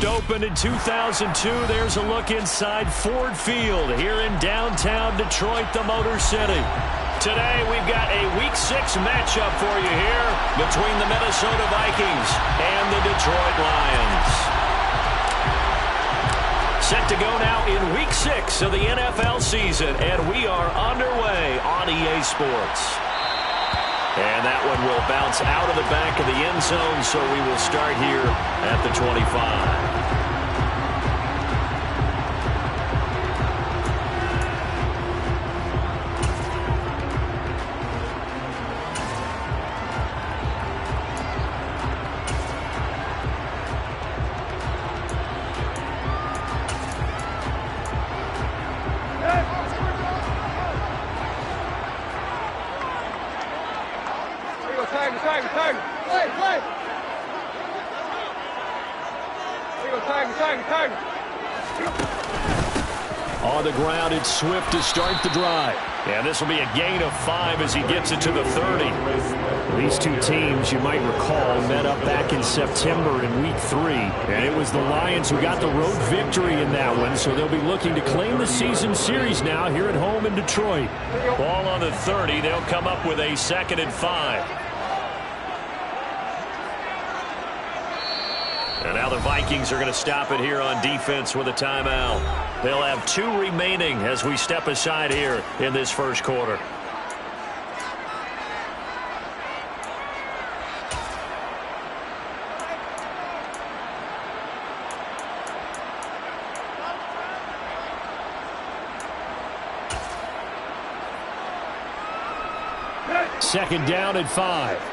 First opened in 2002. There's a look inside Ford Field here in downtown Detroit, the Motor City. Today we've got a Week 6 matchup for you here between the Minnesota Vikings and the Detroit Lions. Set to go now in Week 6 of the NFL season, and we are underway on EA Sports. And that one will bounce out of the back of the end zone, so we will start here at the 25. On the ground, it's Swift to start the drive. And this will be a gain of 5 as he gets it to the 30. These two teams, you might recall, met up back in September in Week 3. And it was the Lions who got the road victory in that one, so they'll be looking to claim the season series now here at home in Detroit. Ball on the 30. They'll come up with a 2nd and 5. And now the Vikings are going to stop it here on defense with a timeout. They'll have 2 remaining as we step aside here in this first quarter. Second down and 5.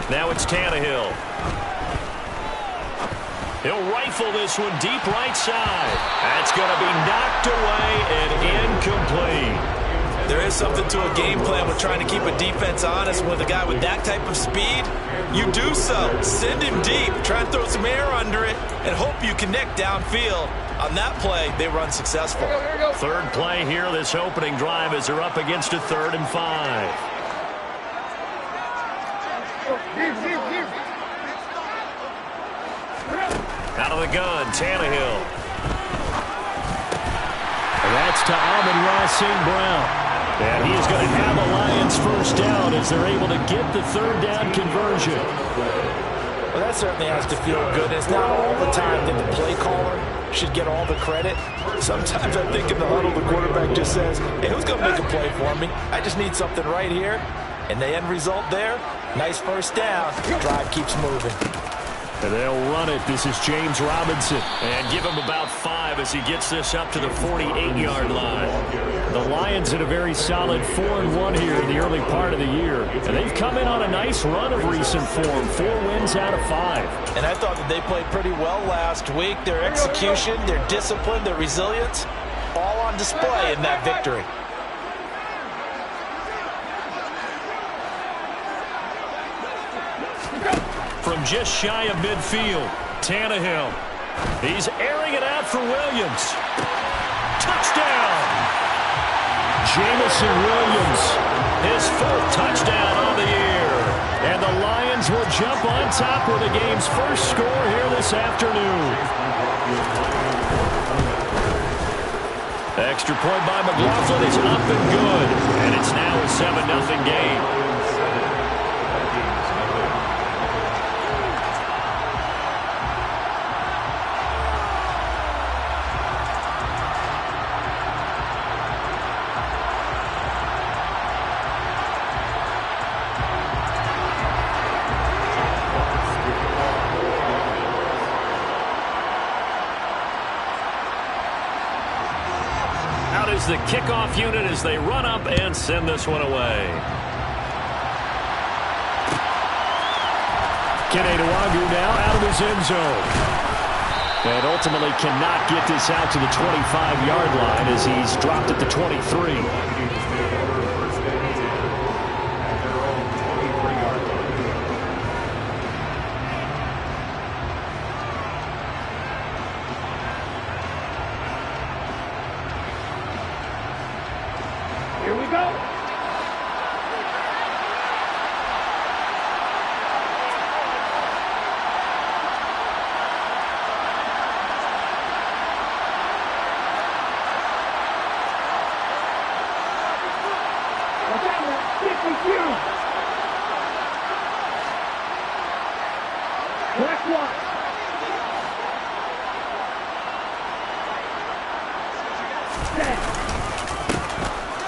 Now it's Tannehill. He'll rifle this one deep right side. That's going to be knocked away and incomplete. There is something to a game plan with trying to keep a defense honest with a guy with that type of speed. You do so. Send him deep. Try and throw some air under it and hope you connect downfield. On that play, they run successful. Third play here, this opening drive, as they're up against a 3rd and 5. Out of the gun, Tannehill. And that's to Amon-Ra St. Brown. And he is going to have a Lions first down as they're able to get the 3rd down conversion. Well, that certainly has to feel good. It's not all the time that the play caller should get all the credit. Sometimes I think in the huddle, the quarterback just says, hey, who's going to make a play for me? I just need something right here. And the end result there, nice first down. Drive keeps moving. And they'll run it. This is James Robinson. And give him about 5 as he gets this up to the 48-yard line. The Lions in a very solid 4-1 here in the early part of the year. And they've come in on a nice run of recent form. 4 wins out of 5. And I thought that they played pretty well last week. Their execution, their discipline, their resilience, all on display in that victory. From just shy of midfield, Tannehill. He's airing it out for Williams. Touchdown! Jamison Williams, his 4th touchdown on the year. And the Lions will jump on top with the game's first score here this afternoon. Extra point by McLaughlin is up and good. And it's now a 7-0 game. The kickoff unit as they run up and send this one away. Kene Nwangwu now out of his end zone. And ultimately cannot get this out to the 25-yard line as he's dropped at the 23.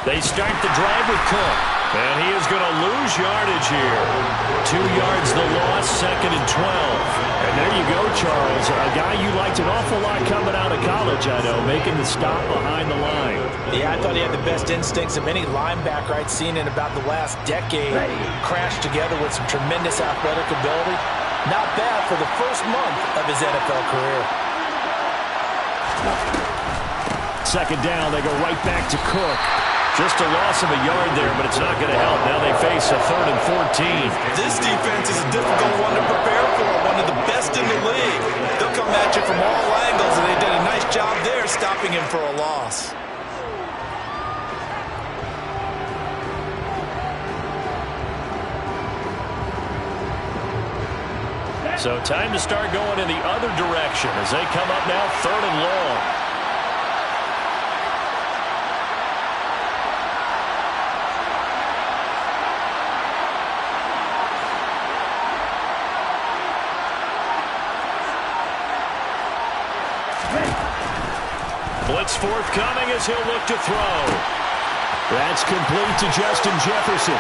They start the drive with Cook. And he is going to lose yardage here. 2 yards the loss, 2nd and 12. And there you go, Charles. A guy you liked an awful lot coming out of college, I know, making the stop behind the line. Yeah, I thought he had the best instincts of any linebacker I'd seen in about the last decade. Crashed together with some tremendous athletic ability. Not bad for the first month of his NFL career. 2nd down, they go right back to Cook. Just a loss of a yard there, but it's not going to help. Now they face a 3rd and 14. This defense is a difficult one to prepare for, one of the best in the league. They'll come at you from all angles, and they did a nice job there stopping him for a loss. So time to start going in the other direction as they come up now 3rd and long. Blitz forthcoming as he'll look to throw. That's complete to Justin Jefferson.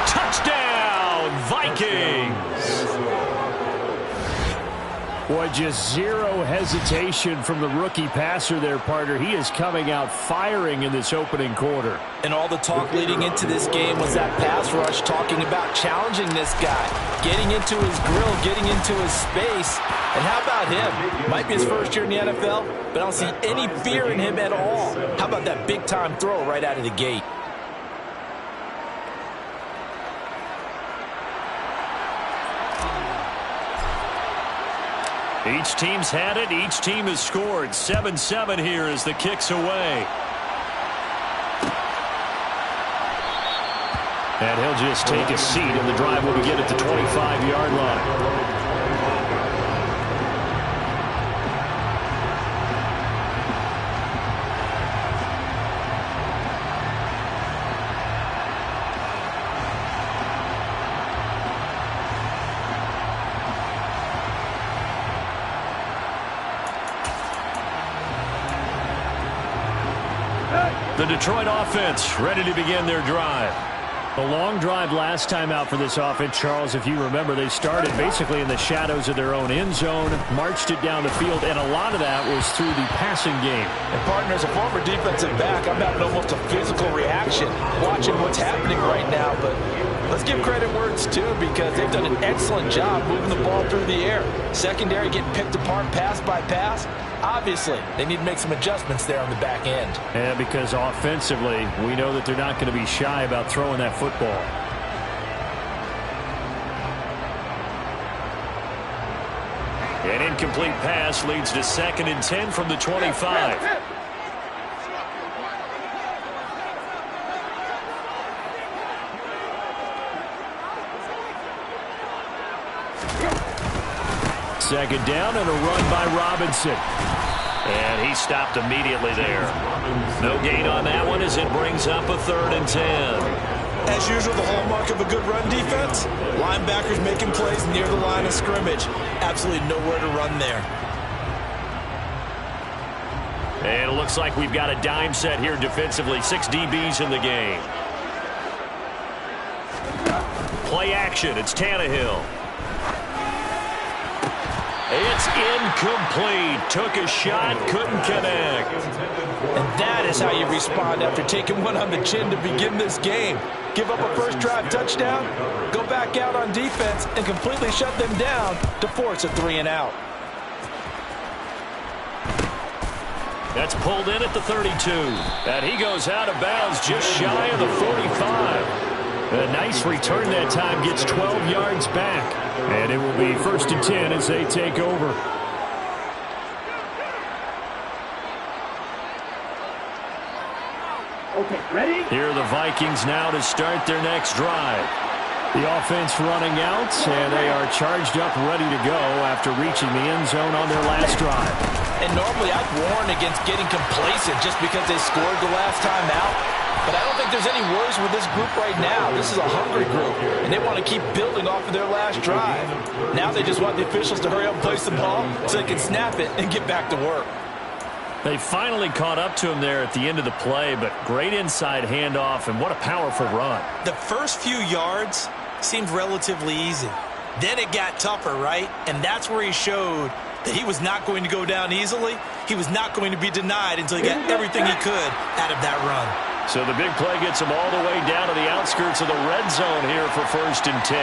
Touchdown, Vikings! Boy, just zero hesitation from the rookie passer there, partner. He is coming out firing in this opening quarter. And all the talk leading into this game was that pass rush, talking about challenging this guy, getting into his grill, getting into his space. And how about him? Might be his first year in the NFL, but I don't see any fear in him at all. How about that big-time throw right out of the gate? Each team's had it. Each team has scored. 7-7 here as the kick's away. And he'll just take a seat, and the drive will begin at the 25-yard line. The Detroit offense ready to begin their drive. A long drive last time out for this offense, Charles. If you remember, they started basically in the shadows of their own end zone, marched it down the field, and a lot of that was through the passing game. And partner, as a former defensive back, I'm having almost a physical reaction watching what's happening right now. But let's give credit where it's due, because they've done an excellent job moving the ball through the air. Secondary getting picked apart pass by pass. Obviously, they need to make some adjustments there on the back end. Yeah, because offensively, we know that they're not going to be shy about throwing that football. An incomplete pass leads to 2nd and 10 from the 25. Second down and a run by Robinson. And he stopped immediately there. No gain on that one as it brings up a 3rd and 10. As usual, the hallmark of a good run defense, linebackers making plays near the line of scrimmage. Absolutely nowhere to run there. And it looks like we've got a dime set here defensively. 6 DBs in the game. Play action. It's Tannehill. It's incomplete. Took a shot, couldn't connect. And that is how you respond after taking one on the chin to begin this game. Give up a first drive touchdown, go back out on defense, and completely shut them down to force a 3-and-out. That's pulled in at the 32. And he goes out of bounds just shy of the 45. A nice return that time, gets 12 yards back. And it will be 1st and 10 as they take over. Okay, ready? Here are the Vikings now to start their next drive. The offense running out, and they are charged up, ready to go after reaching the end zone on their last drive. And normally I'd warn against getting complacent just because they scored the last time out. But I don't think there's any worries with this group right now. This is a hungry group, and they want to keep building off of their last drive. Now they just want the officials to hurry up and place the ball so they can snap it and get back to work. They finally caught up to him there at the end of the play, but great inside handoff, and what a powerful run. The first few yards seemed relatively easy. Then it got tougher, right? And that's where he showed that he was not going to go down easily. He was not going to be denied until he got everything he could out of that run. So the big play gets him all the way down to the outskirts of the red zone here for 1st and 10.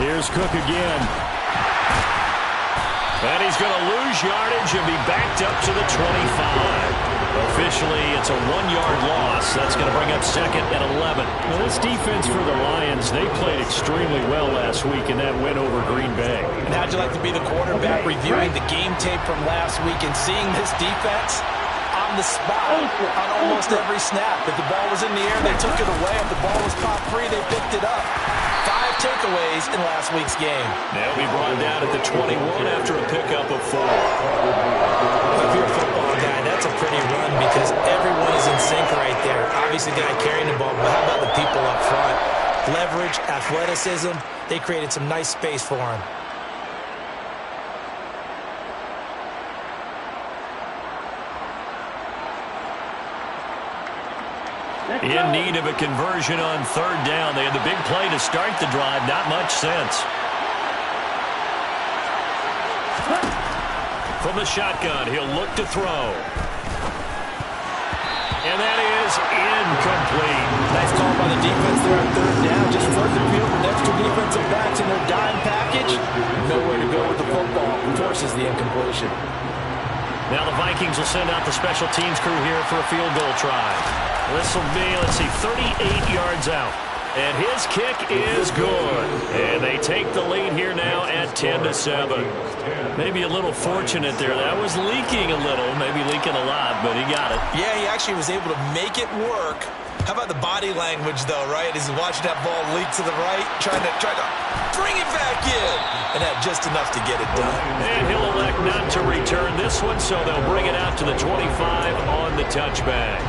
Here's Cook again. And he's going to lose yardage and be backed up to the 25. Officially, it's a 1-yard loss. That's going to bring up 2nd and 11. Well, this defense for the Lions, they played extremely well last week in that win over Green Bay. And how'd you like to be the quarterback reviewing the game tape from last week and seeing this defense on the spot on almost every snap? If the ball was in the air, they took it away. If the ball was caught free, they picked it up. 5 takeaways in last week's game. They'll be brought down at the 21 after a pickup of 4. If you're a football guy, that's a pretty run because everyone is in sync right there. Obviously, the guy carrying the ball, but how about the people up front? Leverage, athleticism, they created some nice space for him. In need of a conversion on 3rd down. They had the big play to start the drive. Not much sense. From the shotgun, he'll look to throw. And that is incomplete. Nice call by the defense there on 3rd down. Just flood the field with extra defensive backs in their dime package. Nowhere to go with the football. Forces the incompletion. Now the Vikings will send out the special teams crew here for a field goal try. This will be, let's see, 38 yards out. And his kick is good. And they take the lead here now at 10-7. Maybe a little fortunate there. That was leaking a little, maybe leaking a lot, but he got it. Yeah, he actually was able to make it work. How about the body language, though, right? As he's watching that ball leak to the right, trying to bring it back in. And had just enough to get it done. And he'll elect not to return this one, so they'll bring it out to the 25 on the touchback.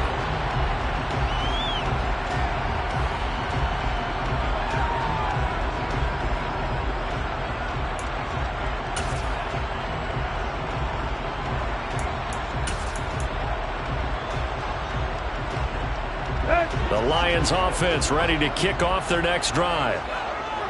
The Lions offense ready to kick off their next drive.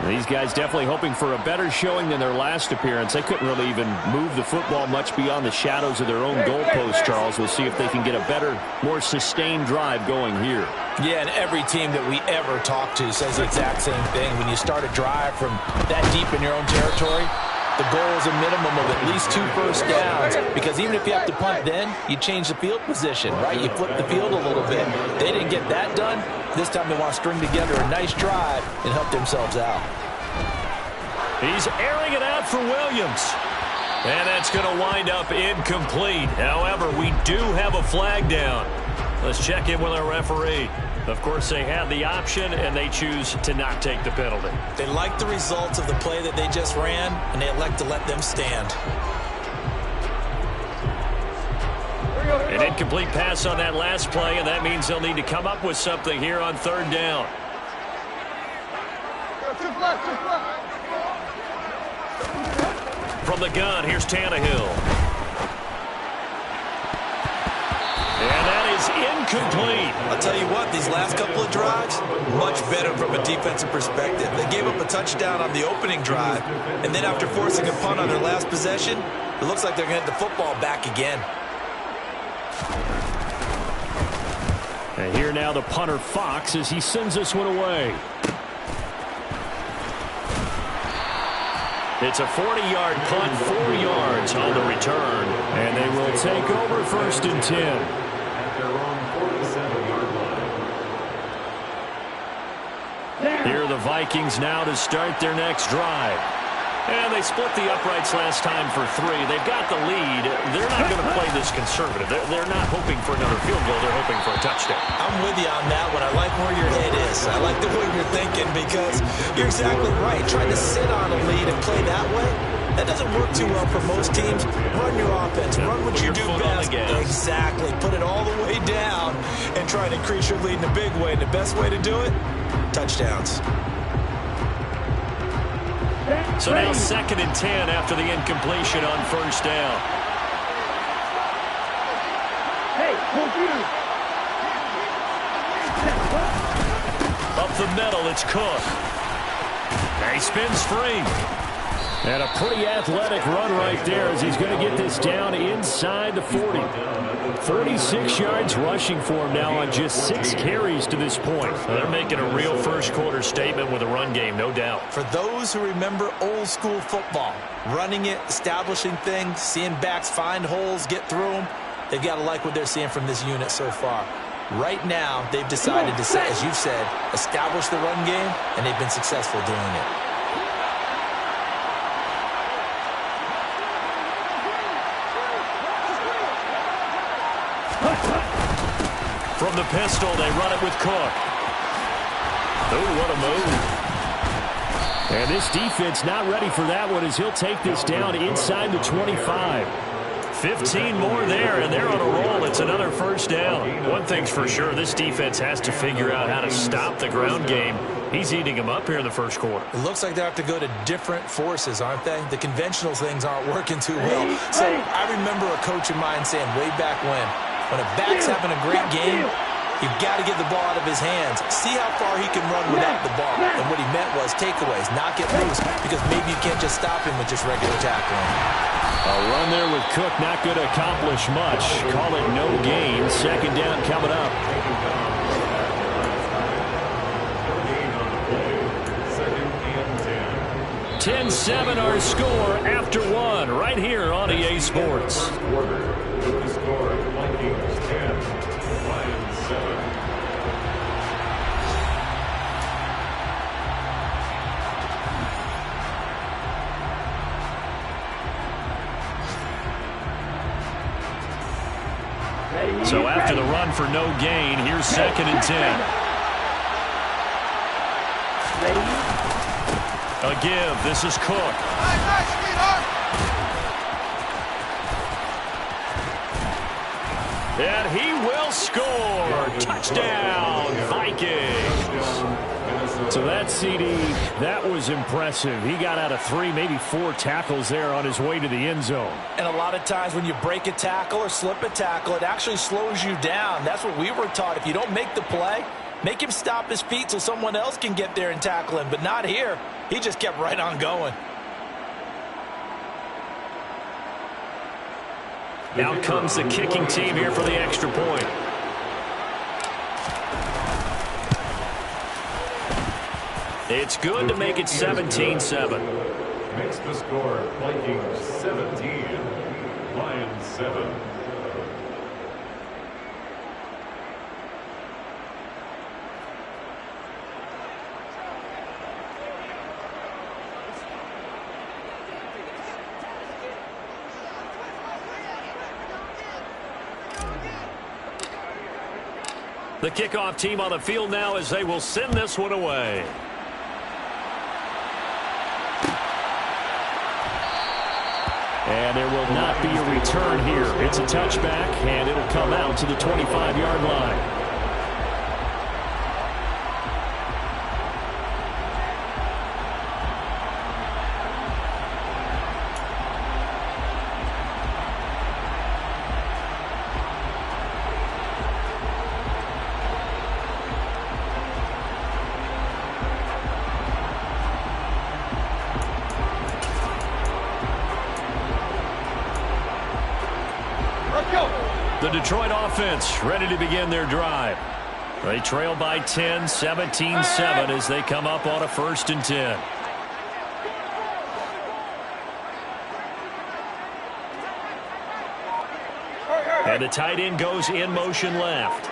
These guys definitely hoping for a better showing than their last appearance. They couldn't really even move the football much beyond the shadows of their own goalpost, Charles. We'll see if they can get a better, more sustained drive going here. Yeah, and every team that we ever talk to says the exact same thing. When you start a drive from that deep in your own territory, the goal is a minimum of at least 2 first downs, because even if you have to punt then, you change the field position, right? You flip the field a little bit. They didn't get that done. This time they want to string together a nice drive and help themselves out. He's airing it out for Williams. And that's going to wind up incomplete. However, we do have a flag down. Let's check in with our referee. Of course, they had the option, and they choose to not take the penalty. They like the results of the play that they just ran, and they elect to let them stand. An incomplete pass on that last play, and that means they'll need to come up with something here on 3rd down. From the gun, here's Tannehill. And that is incomplete. I'll tell you what, these last couple of drives, much better from a defensive perspective. They gave up a touchdown on the opening drive, and then after forcing a punt on their last possession, it looks like they're going to get the football back again. And here now the punter Fox as he sends this one away. It's a 40-yard punt, 4 yards on the return. And they will take over 1st and 10. Here are the Vikings now to start their next drive. And they split the uprights last time for 3. They've got the lead. They're not going to play this conservative. They're not hoping for another field goal. They're hoping for a touchdown. I'm with you on that one. I like where your head is. I like the way you're thinking because you're exactly right. Trying to sit on a lead and play that way, That doesn't work too well for most teams. Run your offense. Run what you do best. Exactly. Put it all the way down and try to increase your lead in a big way. And the best way to do it, touchdowns. So now 2nd and 10 after the incompletion on first down. Up the middle, it's Cook. And he spins free. And a pretty athletic run right there as he's going to get this down inside the 40. 36 yards rushing for him now on just 6 carries to this point. So they're making a real first-quarter statement with a run game, no doubt. For those who remember old-school football, running it, establishing things, seeing backs find holes, get through them, they've got to like what they're seeing from this unit so far. Right now, they've decided to, as you've said, establish the run game, and they've been successful doing it. From the pistol, they run it with Cook. Oh, what a move. And this defense not ready for that one as he'll take this down inside the 25. 15 more there, and they're on a roll. It's another first down. One thing's for sure, this defense has to figure out how to stop the ground game. He's eating them up here in the first quarter. It looks like they have to go to different forces, aren't they? The conventional things aren't working too well. So I remember a coach of mine saying way back when a back's having a great game, you've got to get the ball out of his hands. See how far he can run without the ball. And what he meant was takeaways, not get loose, because maybe you can't just stop him with just regular tackling. A run there with Cook not going to accomplish much. Call it no gain. 2nd down coming up. 10-7 our score after 1 right here on EA Sports. So after the run for no gain, here's 2nd and 10. A give. This is Cook. And he will score. Touchdown, Vikings. So that CD, that was impressive. He got out of 3, maybe 4 tackles there on his way to the end zone. And a lot of times when you break a tackle or slip a tackle, it actually slows you down. That's what we were taught. If you don't make the play, make him stop his feet so someone else can get there and tackle him. But not here. He just kept right on going. Out comes the kicking team here for the extra point. It's good to make it 17-7. Makes the score Vikings 17, Lions 7. The kickoff team on the field now as they will send this one away. And there will not be a return here. It's a touchback, and it'll come out to the 25-yard line. The Detroit offense ready to begin their drive. They trail by 10, 17-7 as they come up on a 1st and 10. And the tight end goes in motion left.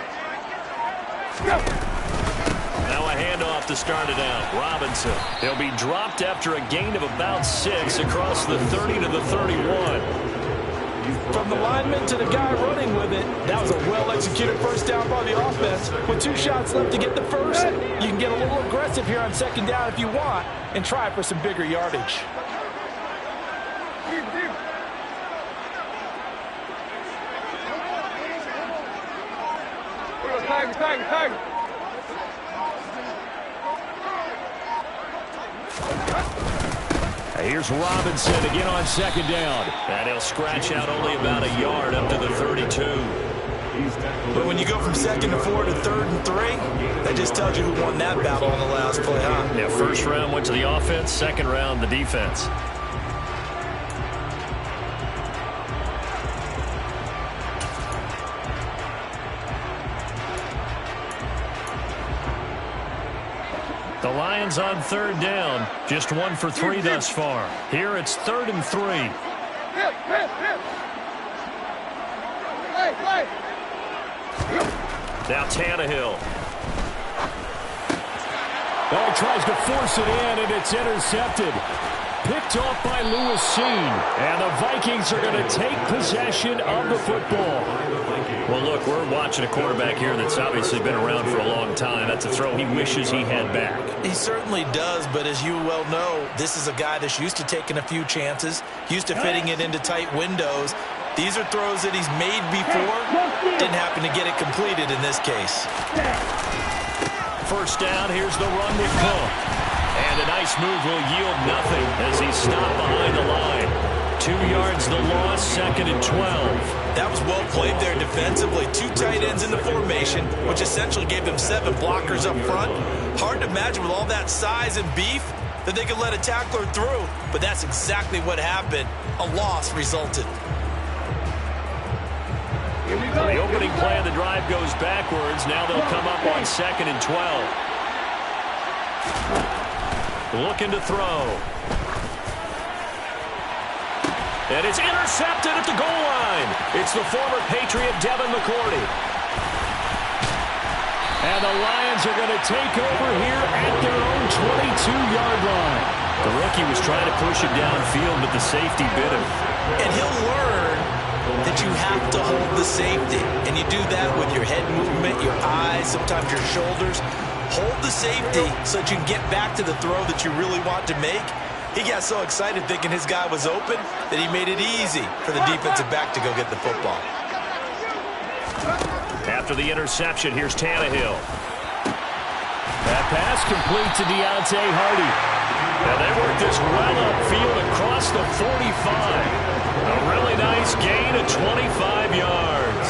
Now a handoff to start it out. Robinson. He'll be dropped after a gain of about 6 across the 30 to the 31. From the lineman to the guy running with it, that was a well-executed first down by the offense. With 2 shots left to get the first, you can get a little aggressive here on 2nd down if you want and try for some bigger yardage. Here's Robinson again on second down. And he'll scratch out only about a yard up to the 32. But when you go from 2nd and 4 to 3rd and 3, that just tells you who won that battle on the last play, huh? Yeah, first round went to the offense, second round the defense. The Lions on 3rd down, just 1 for 3 thus far. Here it's 3rd and 3. Now Tannehill. Oh, he tries to force it in, and it's intercepted. Picked off by Lewis Seen. And the Vikings are going to take possession of the football. Well, look, we're watching a quarterback here that's obviously been around for a long time. That's a throw he wishes he had back. He certainly does, but as you well know, this is a guy that's used to taking a few chances, used to fitting it into tight windows. These are throws that he's made before. Didn't happen to get it completed in this case. First down, here's the run with Cook. And a nice move will yield nothing as he's stopped behind the line. 2 yards the loss, 2nd and 12. That was well played there defensively. 2 tight ends in the formation, which essentially gave them 7 blockers up front. Hard to imagine with all that size and beef that they could let a tackler through, but that's exactly what happened. A loss resulted. The opening play of the drive goes backwards. Now they'll come up on 2nd and 12. Looking to throw. And it's intercepted at the goal line. It's the former Patriot Devin McCourty. And the Lions are going to take over here at their own 22-yard line. The rookie was trying to push it downfield, but the safety bit him. And he'll learn that you have to hold the safety. And you do that with your head movement, your eyes, sometimes your shoulders. Hold the safety so that you can get back to the throw that you really want to make. He got so excited thinking his guy was open that he made it easy for the defensive back to go get the football. After the interception, here's Tannehill. That pass complete to Deontay Hardy. And they work this well upfield across the 45. A really nice gain of 25 yards.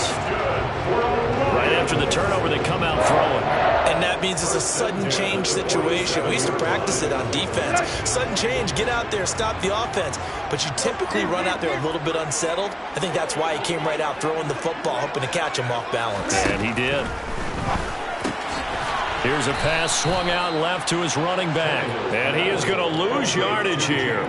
Right after the turnover, they come out throwing. And that means it's a sudden change situation. We used to practice it on defense. Sudden change, get out there, stop the offense. But you typically run out there a little bit unsettled. I think that's why he came right out throwing the football, hoping to catch him off balance. And he did. Here's a pass swung out left to his running back. And he is going to lose yardage here.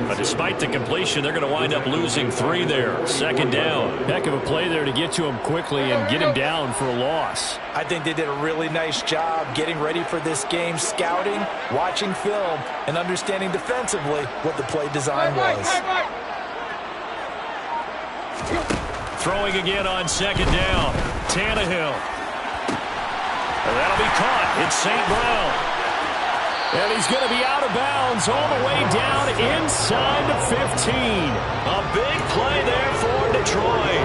But despite the completion, they're going to wind up losing 3 there. 2nd down. Heck of a play there to get to him quickly and get him down for a loss. I think they did a really nice job getting ready for this game, scouting, watching film, and understanding defensively what the play design was. Throwing again on 2nd down. Tannehill. And that'll be caught. It's St. Brown. And he's going to be out of bounds all the way down inside the 15. A big play there for Detroit.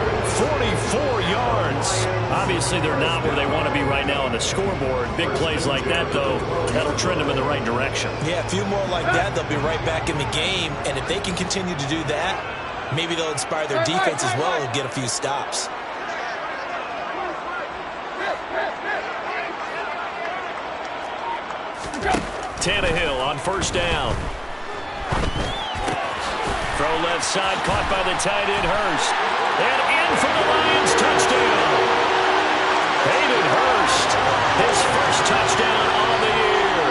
44 yards. Obviously, they're not where they want to be right now on the scoreboard. Big plays like that, though, that'll trend them in the right direction. Yeah, a few more like that, they'll be right back in the game. And if they can continue to do that, maybe they'll inspire their defense as well and get a few stops. Tannehill on 1st down. Throw left side, caught by the tight end Hurst. And in for the Lions, touchdown. Hayden Hurst, his first touchdown on the year.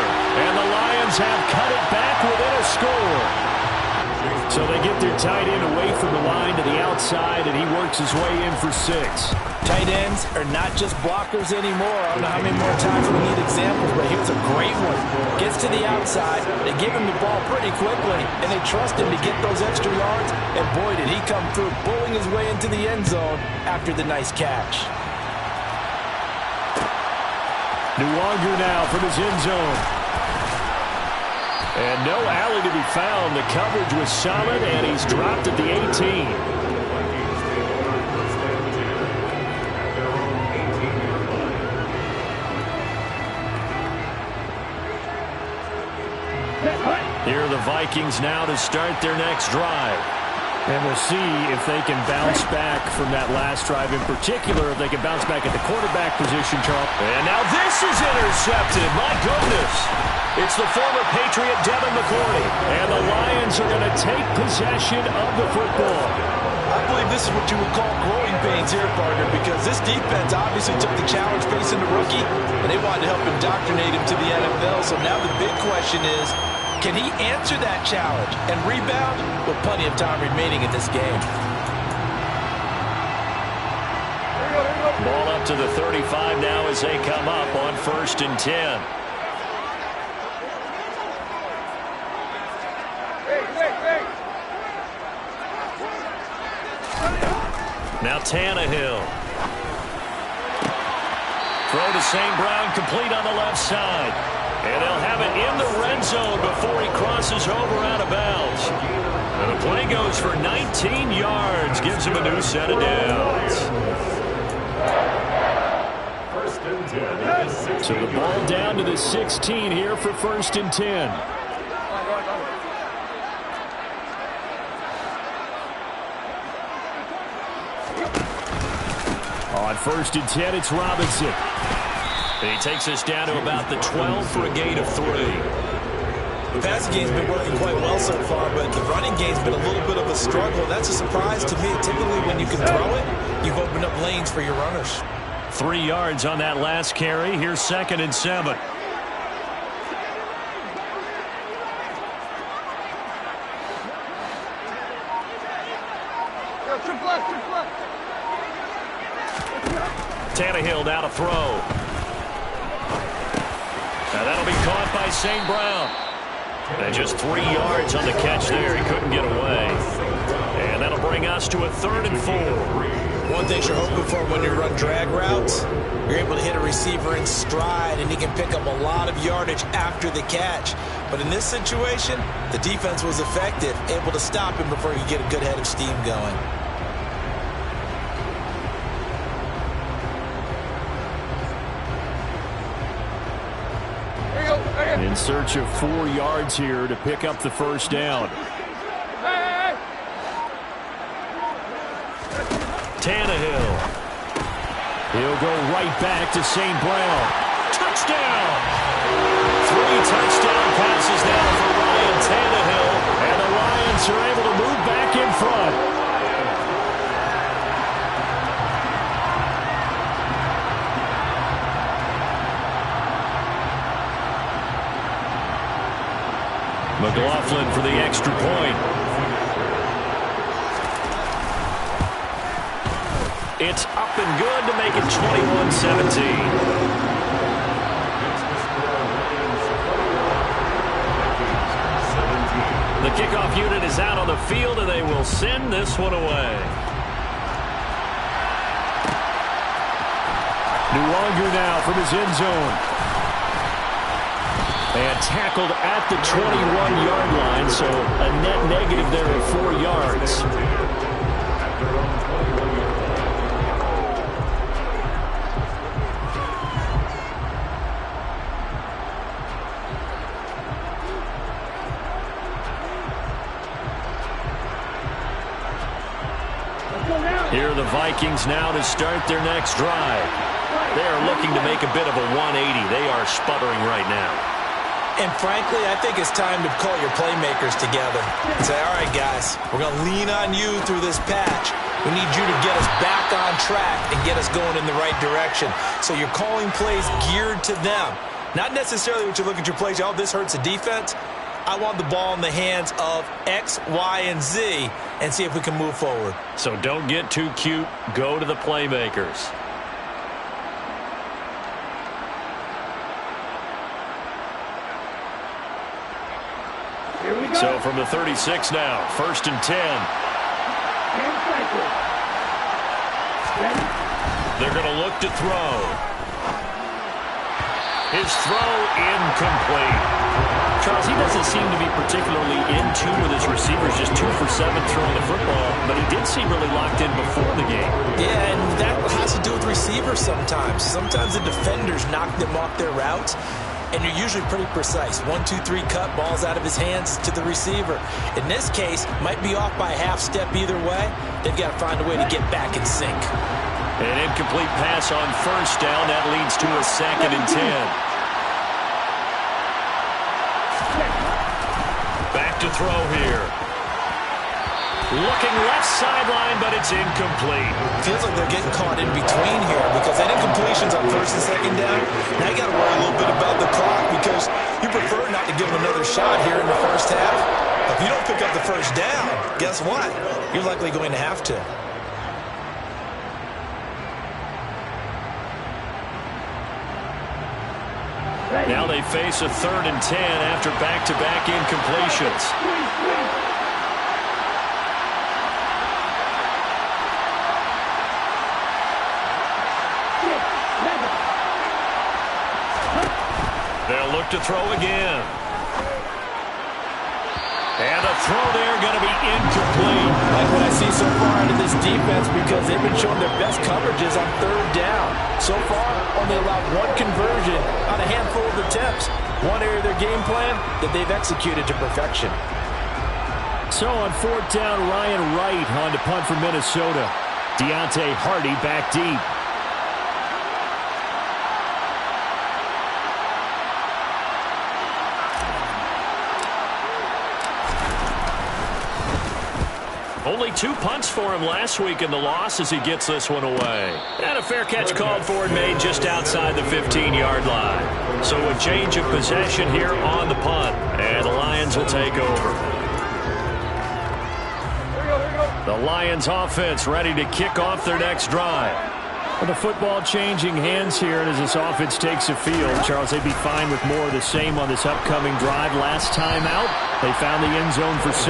And the Lions have cut it back within a score. So they get their tight end away from the line to the outside, and he works his way in for 6. Tight ends are not just blockers anymore. I don't know how many more times we need examples, but here's a great one. Gets to the outside, they give him the ball pretty quickly, and they trust him to get those extra yards, and boy, did he come through, bowling his way into the end zone after the nice catch. Nuwanger now from his end zone. And no alley to be found. The coverage was solid, and he's dropped at the 18. Here are the Vikings now to start their next drive. And we'll see if they can bounce back from that last drive, in particular, if they can bounce back at the quarterback position, Charles. And now this is intercepted. My goodness. It's the former Patriot Devin McCourty. And the Lions are going to take possession of the football. I believe this is what you would call growing pains here, partner, because this defense obviously took the challenge facing the rookie, and they wanted to help indoctrinate him to the NFL. So now the big question is, can he answer that challenge and rebound with plenty of time remaining in this game? Ball up to the 35 now as they come up on 1st and 10. Now Tannehill. Throw to St. Brown, complete on the left side. And they'll have it in the red zone before he crosses over out of bounds. And the play goes for 19 yards. Gives him a new set of downs. 1st and 10. So the ball down to the 16 here for 1st and 10. On 1st and 10, it's Robinson. And he takes us down to about the 12 for a gain of 3. The passing game's been working quite well so far, but the running game's been a little bit of a struggle. That's a surprise to me. Typically, when you can throw it, you've opened up lanes for your runners. 3 yards on that last carry. Here's 2nd and 7. Tannehill now to throw. Now that'll be caught by St. Brown. And just 3 yards on the catch there. He couldn't get away. And that'll bring us to a 3rd and 4. One thing you're hoping for when you run drag routes, you're able to hit a receiver in stride, and he can pick up a lot of yardage after the catch. But in this situation, the defense was effective, able to stop him before he could get a good head of steam going. In search of 4 yards here to pick up the 1st down. Tannehill. He'll go right back to St. Brown. Touchdown! 3 touchdown passes now for Ryan Tannehill. And the Lions are able to move back in front. McLaughlin for the extra point. It's up and good to make it 21-17. The kickoff unit is out on the field, and they will send this one away. Nuwanger now from his end zone. And tackled at the 21-yard line, so a net negative there of 4 yards. Here are the Vikings now to start their next drive. They are looking to make a bit of a 180. They are sputtering right now. And frankly, I think it's time to call your playmakers together and say, all right, guys, we're going to lean on you through this patch. We need you to get us back on track and get us going in the right direction. So you're calling plays geared to them. Not necessarily what you look at your plays, oh, this hurts the defense. I want the ball in the hands of X, Y, and Z and see if we can move forward. So don't get too cute. Go to the playmakers. So from the 36 now, 1st and 10. They're going to look to throw. His throw incomplete. Charles, he doesn't seem to be particularly in tune with his receivers, just 2 for 7 throwing the football, but he did seem really locked in before the game. Yeah, and that has to do with receivers sometimes. Sometimes the defenders knock them off their routes. and you're usually pretty precise. 1, 2, 3 cut, balls out of his hands to the receiver. In this case, might be off by a half step either way. They've got to find a way to get back in sync. An incomplete pass on first down. That leads to a 2nd and 10. Back to throw here. Looking left sideline, but it's incomplete. Feels like they're getting caught in between here because that incompletion's on 1st and 2nd down. Now you got to worry a little bit about the clock because you prefer not to give them another shot here in the first half. If you don't pick up the first down, guess what? You're likely going to have to. Now they face a 3rd and 10 after back-to-back incompletions. They'll look to throw again. And a throw there going to be incomplete. I like what I see so far out of this defense because they've been showing their best coverages on 3rd down. So far, only allowed 1 conversion on a handful of attempts. One area of their game plan that they've executed to perfection. So on 4th down, Ryan Wright on to punt for Minnesota. Deontay Hardy back deep. Only 2 punts for him last week in the loss as he gets this one away. And a fair catch called for and made just outside the 15-yard line. So a change of possession here on the punt. And the Lions will take over. The Lions offense ready to kick off their next drive. Well, the football changing hands here, and as this offense takes the field, Charles, they'd be fine with more of the same on this upcoming drive. Last time out, they found the end zone for 6.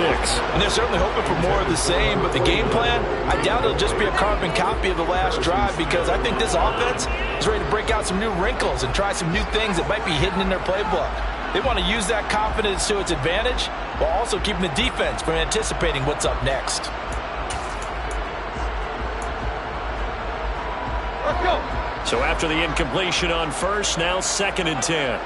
And they're certainly hoping for more of the same, but the game plan, I doubt it'll just be a carbon copy of the last drive because I think this offense is ready to break out some new wrinkles and try some new things that might be hidden in their playbook. They want to use that confidence to its advantage while also keeping the defense from anticipating what's up next. So after the incompletion on first, now 2nd and 10.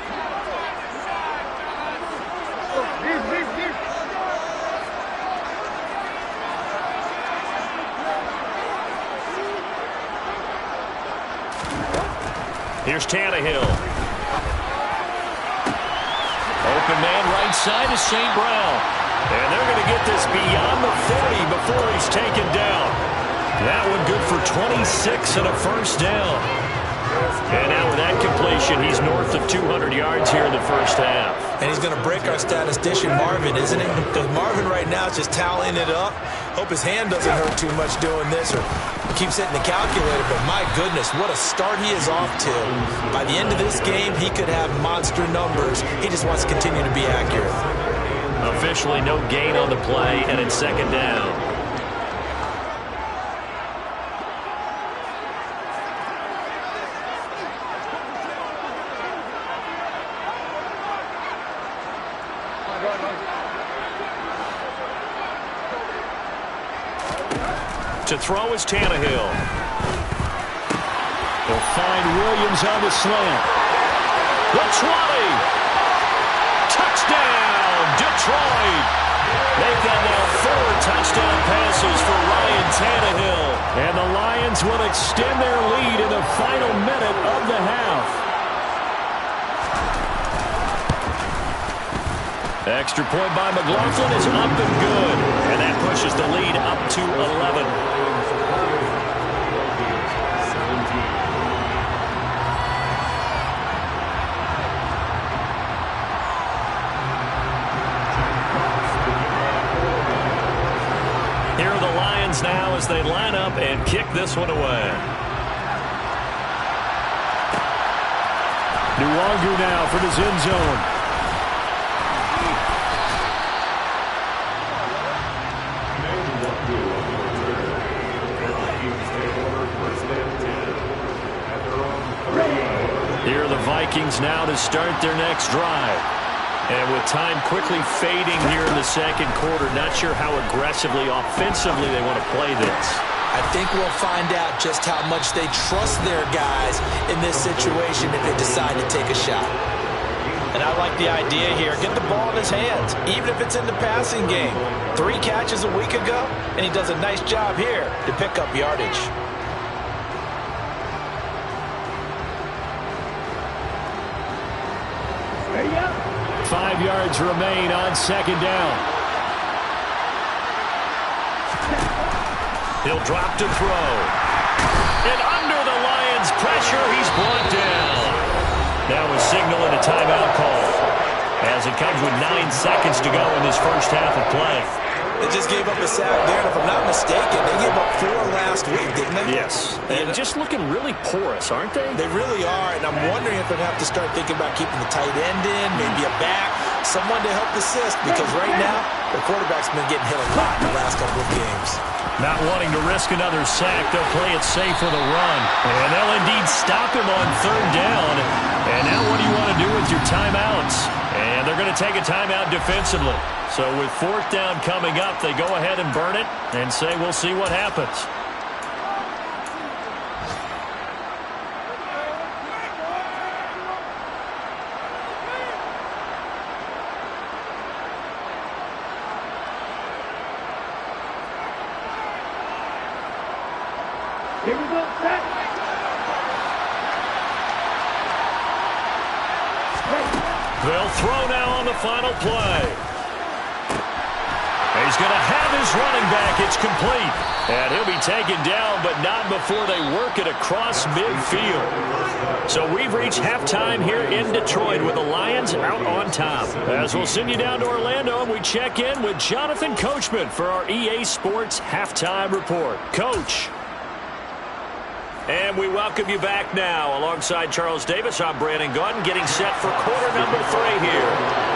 Here's Tannehill. Open man right side is St. Brown. And they're going to get this beyond the 40 before he's taken down. That one good for 26 and a first down. And now with that completion, he's north of 200 yards here in the first half. And he's going to break our statistician Marvin, isn't he? Because Marvin right now is just tallying it up. Hope his hand doesn't hurt too much doing this or keeps hitting the calculator. But my goodness, what a start he is off to. By the end of this game, he could have monster numbers. He just wants to continue to be accurate. Officially no gain on the play, and it's 2nd down. To throw is Tannehill. They'll find Williams on the slant. The 20. Touchdown, Detroit. They've got now 4 touchdown passes for Ryan Tannehill. And the Lions will extend their lead in the final minute of the half. Extra point by McLaughlin is up and good. And that pushes the lead up to 11. Here are the Lions now as they line up and kick this one away. Nwangu now for his end zone. Here are the Vikings now to start their next drive. And with time quickly fading here in the second quarter, not sure how aggressively, offensively they want to play this. I think we'll find out just how much they trust their guys in this situation if they decide to take a shot. And I like the idea here. Get the ball in his hands, even if it's in the passing game. 3 catches a week ago, and he does a nice job here to pick up yardage. There you go. 5 yards remain on second down. He'll drop to throw. And under the Lions' pressure, he's brought down. Now a signal and a timeout call, as it comes with 9 seconds to go in this first half of play. They just gave up a sack there, and if I'm not mistaken, they gave up 4 last week, didn't they? Yes, and just looking really porous, aren't they? They really are, and I'm wondering if they'll have to start thinking about keeping the tight end in, maybe a back, someone to help assist, because right now, the quarterback's been getting hit a lot in the last couple of games. Not wanting to risk another sack, they'll play it safe with a run. And they'll indeed stop him on 3rd down. And now what do you want to do with your timeouts? And they're going to take a timeout defensively. So with 4th down coming up, they go ahead and burn it and say we'll see what happens. Here we go, set. They'll throw now on the final play. He's going to have his running back. It's complete. And he'll be taken down, but not before they work it across midfield. So we've reached halftime here in Detroit with the Lions out on top. As we'll send you down to Orlando, and we check in with Jonathan Coachman for our EA Sports Halftime Report. Coach. And we welcome you back now. Alongside Charles Davis, I'm Brandon Gaudin, getting set for quarter number 3 here.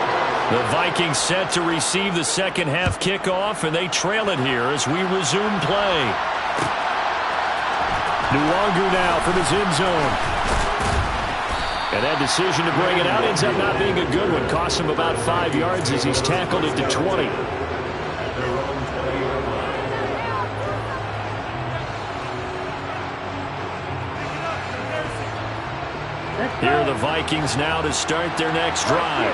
The Vikings set to receive the second half kickoff, and they trail it here as we resume play. Nwangu now from his end zone. And that decision to bring it out ends up not being a good one. Costs him about 5 yards as he's tackled at the 20. Here are the Vikings now to start their next drive.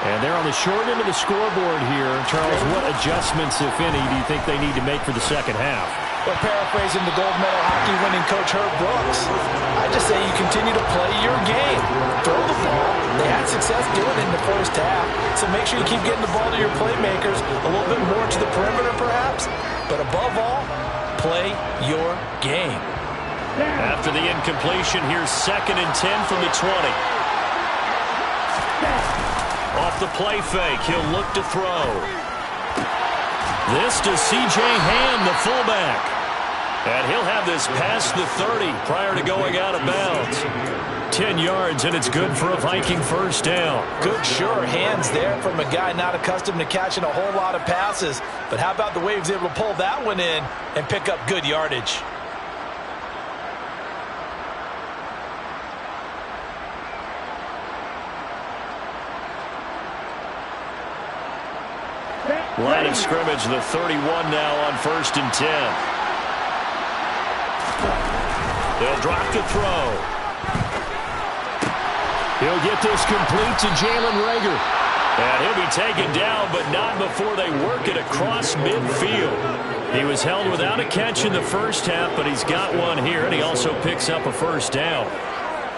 And they're on the short end of the scoreboard here. Charles, what adjustments, if any, do you think they need to make for the second half? Well, paraphrasing the gold medal hockey winning coach Herb Brooks, I just say you continue to play your game. Throw the ball. They had success doing it in the first half, so make sure you keep getting the ball to your playmakers, a little bit more to the perimeter perhaps, but above all, play your game. After the incompletion, here's 2nd and 10 from the 20. Off the play fake, he'll look to throw. This to C.J. Ham, the fullback. And he'll have this past the 30 prior to going out of bounds. 10 yards, and it's good for a Viking first down. Good, sure hands there from a guy not accustomed to catching a whole lot of passes. But how about the way he was able to pull that one in and pick up good yardage? Line of scrimmage, the 31 now on 1st and 10. They'll drop to throw. He'll get this complete to Jalen Reagor. And he'll be taken down, but not before they work it across midfield. He was held without a catch in the first half, but he's got one here, and he also picks up a first down.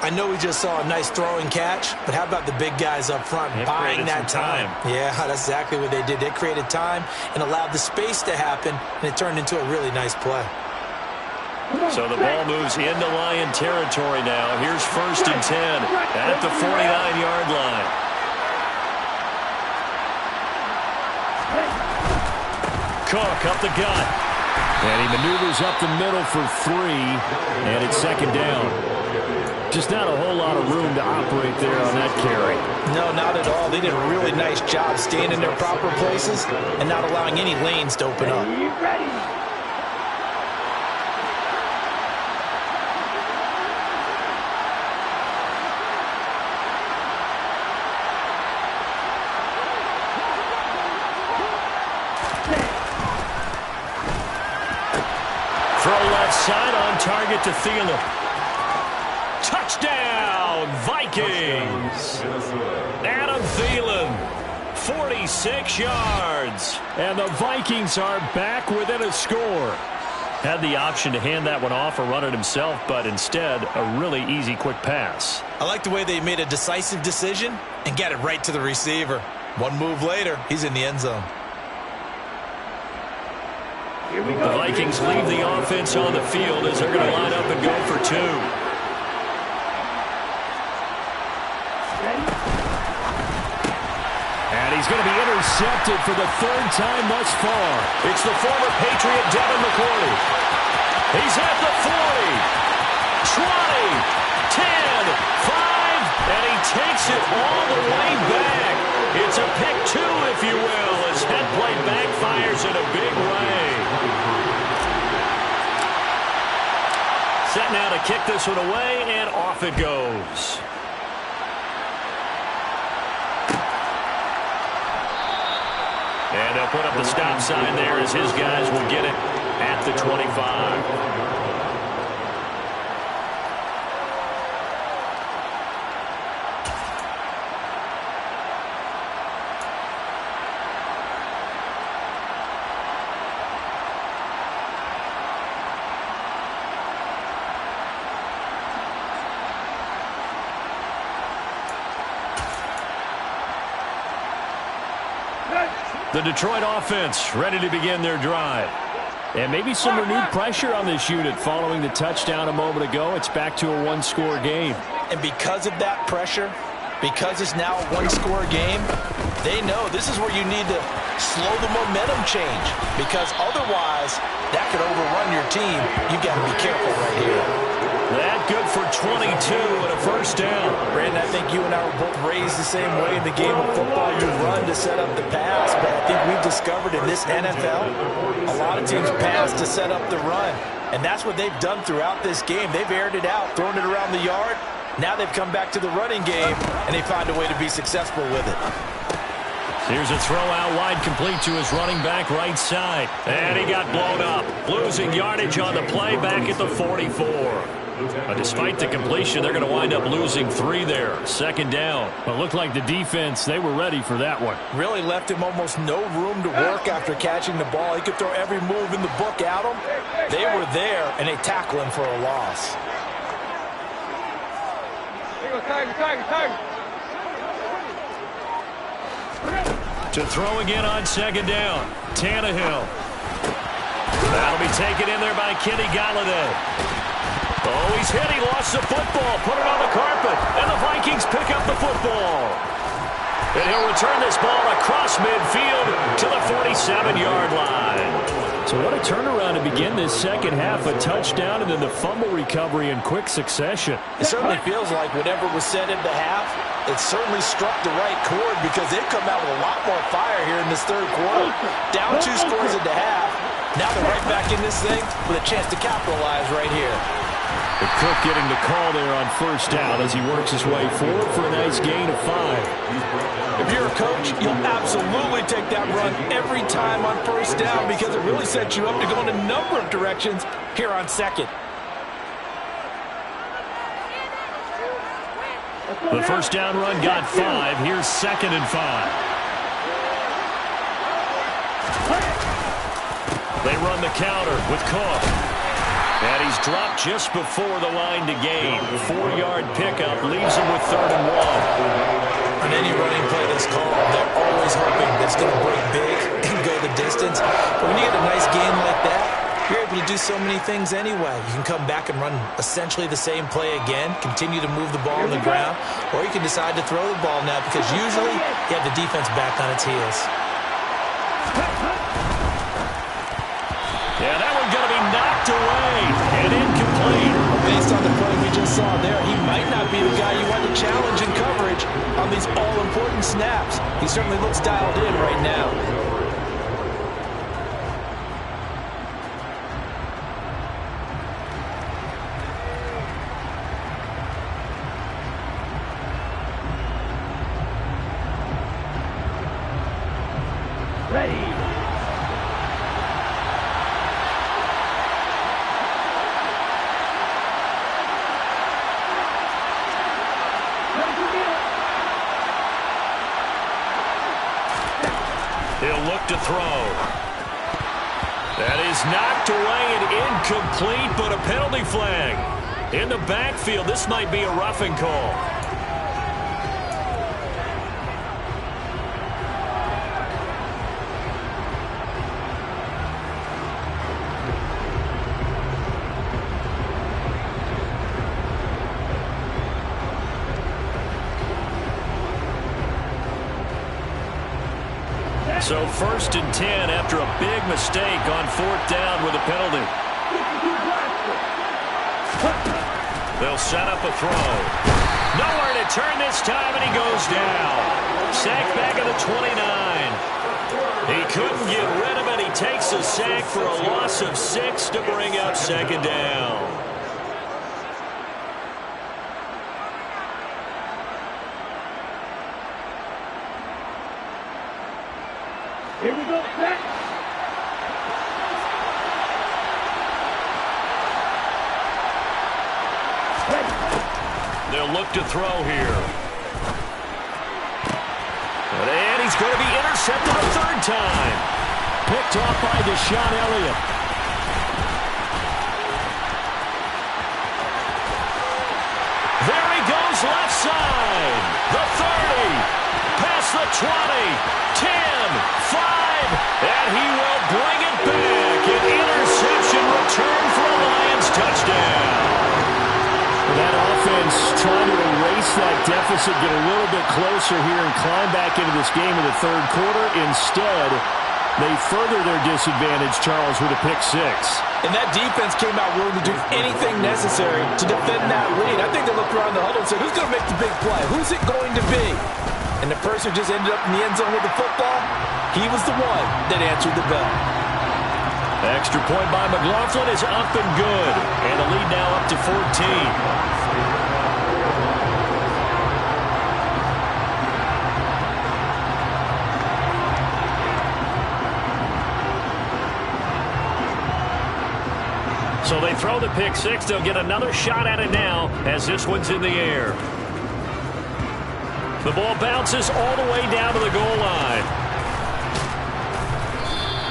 I know we just saw a nice throwing catch, but how about the big guys up front buying that time? Yeah, that's exactly what they did. They created time and allowed the space to happen, and it turned into a really nice play. So the ball moves into Lion territory now. Here's 1st and 10 at the 49-yard line. Cook up the gut. And he maneuvers up the middle for 3, and it's 2nd down. Just not a whole lot of room to operate there on that carry. No, not at all. They did a really nice job staying in their proper places and not allowing any lanes to open up. Throw left side on target to Thielen. Touchdown, Vikings! Adam Thielen, 46 yards. And the Vikings are back within a score. Had the option to hand that one off or run it himself, but instead, a really easy, quick pass. I like the way they made a decisive decision and got it right to the receiver. One move later, he's in the end zone. The Vikings leave the offense on the field as they're going to line up and go for two. And he's going to be intercepted for the third time thus far. It's the former Patriot Devin McCourty. He's at the 40, 20, 10, 5, and he takes it all the way back. It's a pick two, if you will, as head play backfires in a big way. Set now to kick this one away, and off it goes. And they'll put up the stop sign there as his guys will get it at the 25. The Detroit offense ready to begin their drive. And maybe some renewed pressure on this unit following the touchdown a moment ago. It's back to a one-score game. And because of that pressure, because it's now a one-score game, they know this is where you need to slow the momentum change, because otherwise that could overrun your team. You've got to be careful right here. That good for 22 and a first down. Brandon, I think you and I were both raised the same way in the game of football. You run to set up the pass, but I think we've discovered in this NFL, a lot of teams pass to set up the run. And that's what they've done throughout this game. They've aired it out, thrown it around the yard. Now they've come back to the running game, and they find a way to be successful with it. Here's a throw out wide, complete to his running back right side. And he got blown up, losing yardage on the play back at the 44. But despite the completion, they're going to wind up losing 3 there. Second down. But it looked like the defense, they were ready for that one. Really left him almost no room to work after catching the ball. He could throw every move in the book at him. They were there, and they tackle him for a loss. To throw again on second down. Tannehill. That'll be taken in there by Kenny Galladay. Oh, he's hit. He lost the football. Put it on the carpet. And the Vikings pick up the football. And he'll return this ball across midfield to the 47-yard line. So what a turnaround to begin this second half. A touchdown and then the fumble recovery in quick succession. It certainly feels like whatever was said at the half, it certainly struck the right chord, because they've come out with a lot more fire here in this third quarter. Down 2 scores at the half. Now they're right back in this thing with a chance to capitalize right here. The Cook getting the call there on first down as he works his way forward for a nice gain of 5. If you're a coach, you'll absolutely take that run every time on first down, because it really sets you up to go in a number of directions here on second. The first down run got 5. Here's second and 5. They run the counter with Cook. And he's dropped just before the line to gain. 4-yard pickup leaves him with 3rd and 1. On any running play that's called, they're always hoping that's going to break big and go the distance. But when you get a nice game like that, you're able to do so many things anyway. You can come back and run essentially the same play again, continue to move the ball on the ground, or you can decide to throw the ball now, because usually you have the defense back on its heels. Yeah, that one's going to be knocked away and incomplete. Based on the play we just saw there, he might not be the guy you want to challenge in coverage on these all-important snaps. He certainly looks dialed in right now. He'll look to throw. That is knocked away and incomplete, but a penalty flag. In the backfield, this might be a roughing call. So 1st and 10 after a big mistake on 4th down with a penalty. They'll set up a throw. Nowhere to turn this time, and he goes down. Sacked back at the 29. He couldn't get rid of it. He takes a sack for a loss of 6 to bring up 2nd down. Here we go, set. They'll look to throw here. And he's going to be intercepted a 3rd time. Picked off by Deshaun Elliott. There he goes left side. The 30. Past the 20. 10. 5. And he will bring it back. An interception return for a Lions touchdown. That offense trying to erase that deficit, get a little bit closer here and climb back into this game in the 3rd quarter. Instead, they further their disadvantage, Charles, with a pick 6. And that defense came out willing to do anything necessary to defend that lead. I think they looked around the huddle and said, who's going to make the big play? Who's it going to be? And the person who just ended up in the end zone with the football, he was the one that answered the bell. Extra point by McLaughlin is up and good. And the lead now up to 14. So they throw the pick 6. They'll get another shot at it now as this one's in the air. The ball bounces all the way down to the goal line.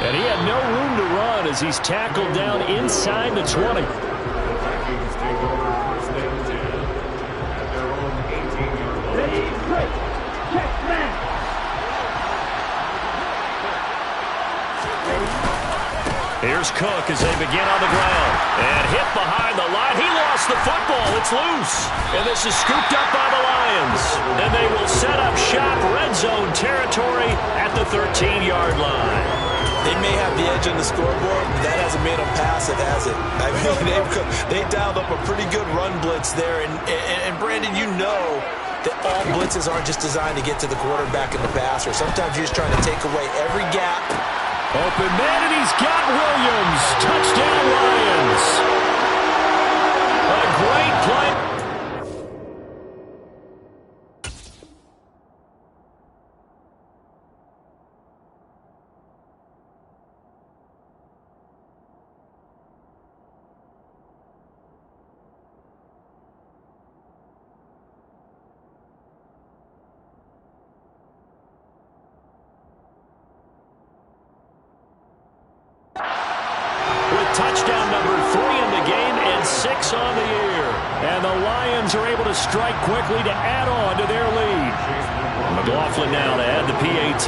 And he had no room to run as he's tackled down inside the 20. Vikings take over 1st and 10 at their own 18-yard line. Ready, break. Check, man. Here's Cook as they begin on the ground. And hit behind the line. He lost the football. It's loose. And this is scooped up by the Lions. And they will set up shop red zone territory at the 13-yard line. They may have the edge on the scoreboard, but that hasn't made them pass it, has it? I mean, they dialed up a pretty good run blitz there. And Brandon, you know that all blitzes aren't just designed to get to the quarterback in the passer. Sometimes you're just trying to take away every gap. Open man, and he's got Williams. Touchdown, Lions. A great play. Touchdown number 3 in the game and 6 on the year. And the Lions are able to strike quickly to add on to their lead. McLaughlin now to add the PAT.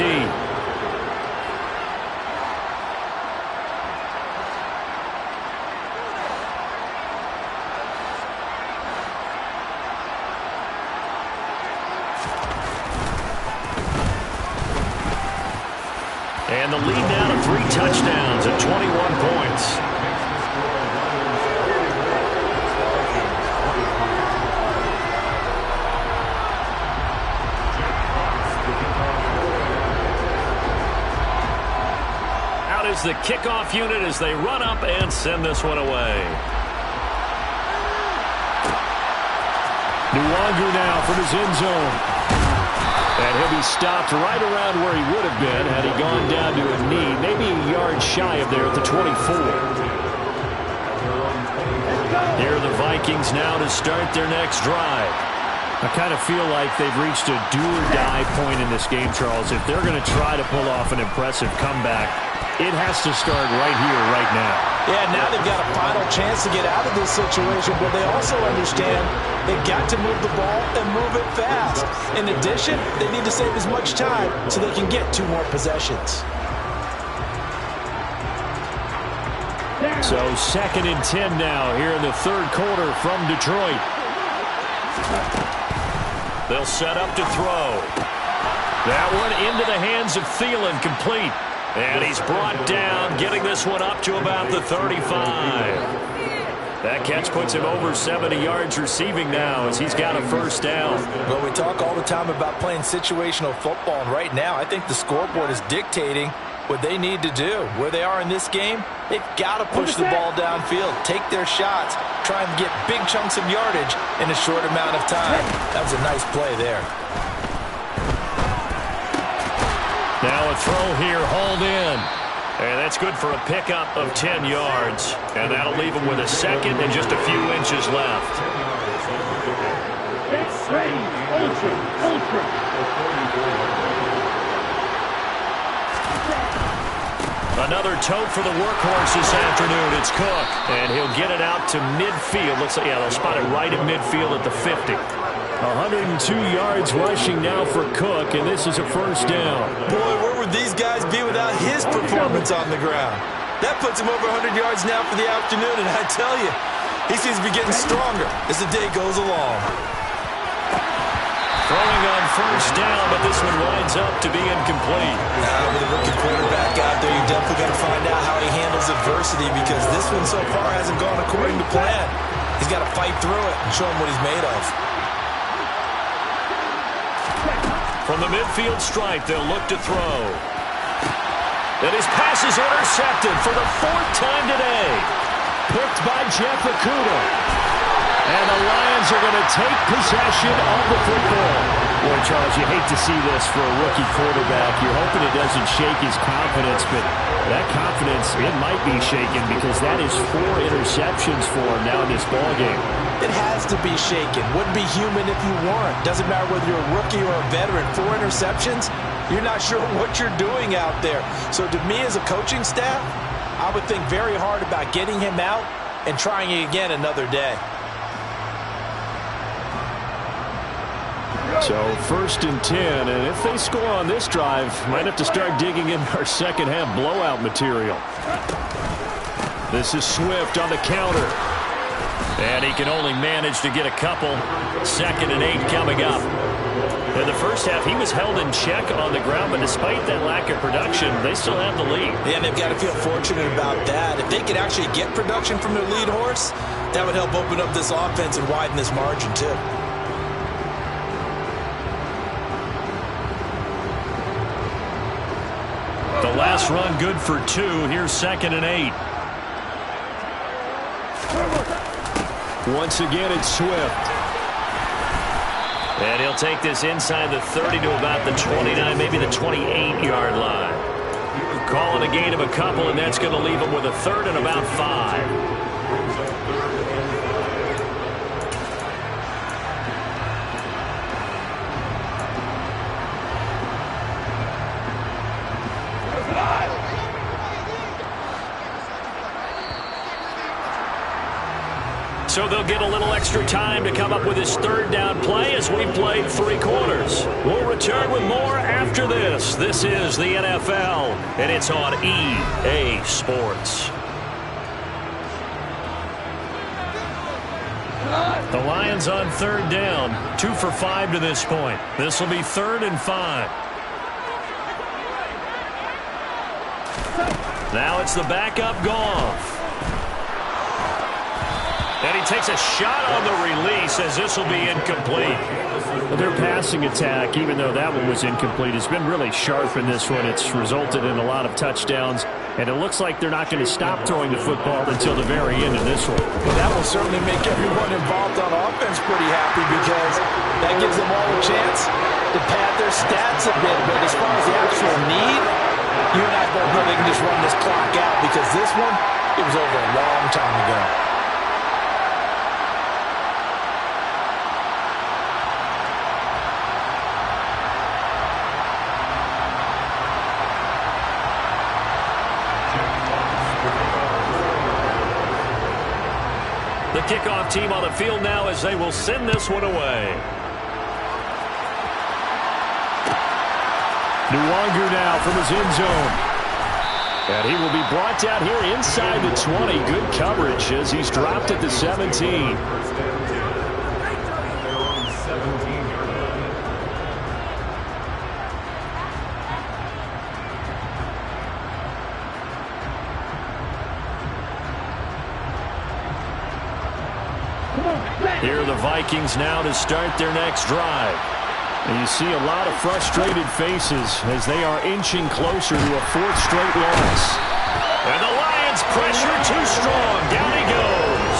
And the lead now to 3 touchdowns at 21 points. Out is the kickoff unit as they run up and send this one away. Nwangu now from his end zone. And he'll be stopped right around where he would have been had he gone down to a knee, maybe a yard shy of there at the 24. Here are the Vikings now to start their next drive. I kind of feel like they've reached a do-or-die point in this game, Charles. If they're going to try to pull off an impressive comeback, it has to start right here, right now. Yeah, now they've got a final chance to get out of this situation, but they also understand they've got to move the ball and move it fast. In addition, they need to save as much time so they can get 2 more possessions. So 2nd and 10 now here in the third quarter from Detroit. They'll set up to throw. That one into the hands of Thielen, complete. And he's brought down, getting this one up to about the 35. That catch puts him over 70 yards receiving now as he's got a first down. Well, we talk all the time about playing situational football, and right now I think the scoreboard is dictating what they need to do. Where they are in this game, they've got to push the ball downfield, take their shots, try and get big chunks of yardage in a short amount of time. That was a nice play there. Now a throw here, hauled in. And that's good for a pickup of 10 yards. And that'll leave him with a second and just a few inches left. Ready, ultra. Another tote for the workhorse this afternoon. It's Cook, and he'll get it out to midfield. Looks like, yeah, they'll spot it right at midfield at the 50. 102 yards rushing now for Cook, and this is a first down. Boy, where would these guys be without his performance on the ground? That puts him over 100 yards now for the afternoon, and I tell you, he seems to be getting stronger as the day goes along. Throwing on first down, but this one winds up to be incomplete. With a rookie quarterback out there, you're definitely going to find out how he handles adversity, because this one so far hasn't gone according to plan. He's got to fight through it and show him what he's made of. From the midfield stripe, they'll look to throw. And his pass is intercepted for the 4th time today. Picked by Jeff Okudah. And the Lions are going to take possession of the football. Boy, Charles, you hate to see this for a rookie quarterback. You're hoping it doesn't shake his confidence, but that confidence, it might be shaken because that is 4 interceptions for him now in this ballgame. It has to be shaken. Wouldn't be human if you weren't. Doesn't matter whether you're a rookie or a veteran. 4 interceptions, you're not sure what you're doing out there. So to me as a coaching staff, I would think very hard about getting him out and trying it again another day. So 1st and 10, and if they score on this drive, might have to start digging in our second half blowout material. This is Swift on the counter. And he can only manage to get a couple. 2nd and 8 coming up. In the first half, he was held in check on the ground, but despite that lack of production, they still have the lead. Yeah, and they've got to feel fortunate about that. If they could actually get production from their lead horse, that would help open up this offense and widen this margin too. The last run good for 2. Here's 2nd and 8. Once again, it's Swift. And he'll take this inside the 30 to about the 29, maybe the 28-yard line. Calling a gain of a couple, and that's going to leave him with a 3rd and about 5. So they'll get a little extra time to come up with his 3rd down play as we've played 3 quarters. We'll return with more after this. This is the NFL, and it's on EA Sports. The Lions on 3rd down, 2 for 5 to this point. This will be 3rd and 5. Now it's the backup Goff. And he takes a shot on the release as this will be incomplete. Their passing attack, even though that one was incomplete, has been really sharp in this one. It's resulted in a lot of touchdowns, and it looks like they're not going to stop throwing the football until the very end of this one. Well, that will certainly make everyone involved on offense pretty happy because that gives them all a chance to pad their stats a bit. But as far as the actual need, you and I both know they can just run this clock out because this one, it was over a long time ago. kickoff team on the field now as they will send this one away. Nwangu now from his end zone. And he will be brought down here inside the 20. Good coverage as he's dropped at the 17. Here are the Vikings now to start their next drive. And you see a lot of frustrated faces as they are inching closer to a fourth straight loss. And the Lions pressure too strong. Down he goes.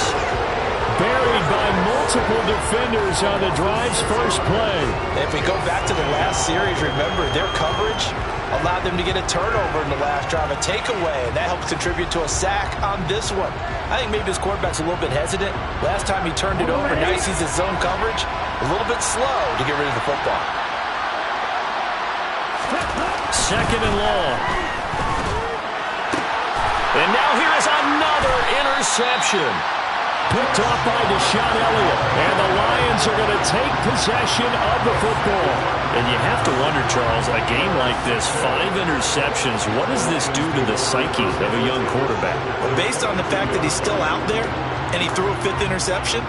Buried by multiple defenders on the drive's first play. If we go back to the last series, remember their coverage allowed them to get a turnover in the last drive, a takeaway, and that helped contribute to a sack on this one. I think maybe this quarterback's a little bit hesitant. Last time he turned it over, now he sees his zone coverage, a little bit slow to get rid of the football. Second and long. And now here is another interception. Picked off by Deshaun Elliott. And the Lions are going to take possession of the football. And you have to wonder, Charles, a game like this, 5 interceptions, what does this do to the psyche of a young quarterback? Well, based on the fact that he's still out there and he threw a 5th interception,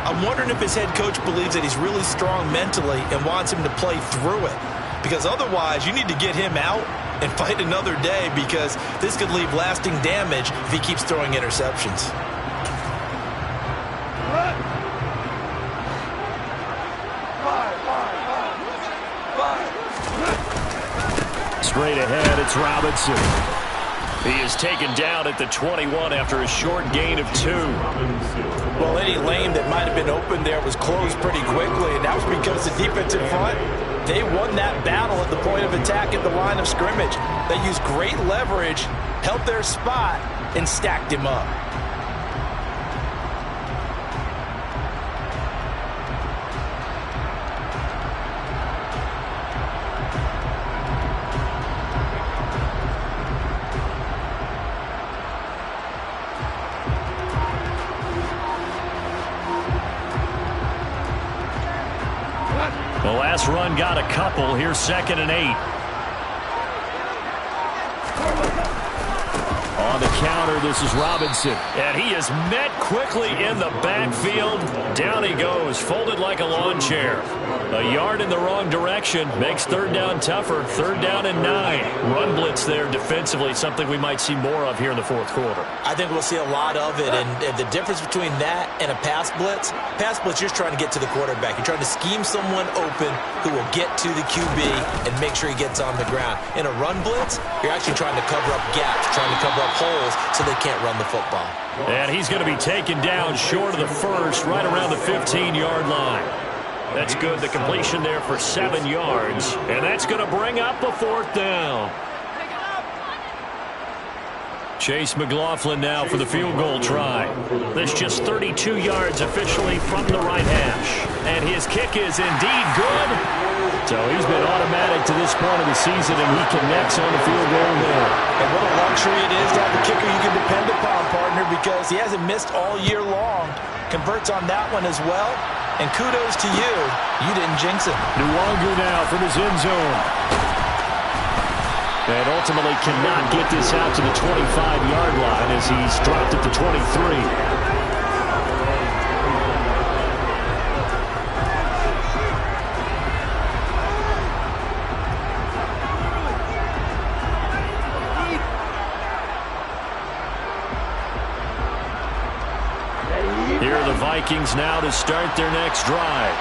I'm wondering if his head coach believes that he's really strong mentally and wants him to play through it. Because otherwise, you need to get him out and fight another day, because this could leave lasting damage if he keeps throwing interceptions. Straight ahead, it's Robinson. He is taken down at the 21 after a short gain of 2. Well, any lane that might have been open there was closed pretty quickly, and that was because the defense in front, they won that battle at the point of attack at the line of scrimmage. They used great leverage, held their spot, and stacked him up. The last run got a couple. Here's 2nd and 8. On the counter, this is Robinson. And he is met quickly in the backfield. Down he goes, folded like a lawn chair. A yard in the wrong direction makes 3rd down tougher. 3rd down and 9. Run blitz there defensively, something we might see more of here in the 4th quarter. I think we'll see a lot of it, and the difference between that and a pass blitz, you're just trying to get to the quarterback. You're trying to scheme someone open who will get to the QB and make sure he gets on the ground. In a run blitz, you're actually trying to cover up gaps, trying to cover up holes so they can't run the football. And he's going to be taken down short of the first, right around the 15-yard line. That's good. The completion there for 7 yards. And that's going to bring up a 4th down. Chase McLaughlin now for the field goal try. This just 32 yards officially from the right hash. And his kick is indeed good. So he's been automatic to this point of the season, and he connects on the field goal there. And what a luxury it is to have the kicker you can depend upon, partner, because he hasn't missed all year long. Converts on that one as well. And kudos to you. You didn't jinx it. Nwangu now from his end zone. And ultimately cannot get this out to the 25-yard line as he's dropped at the 23. Here are the Vikings now to start their next drive.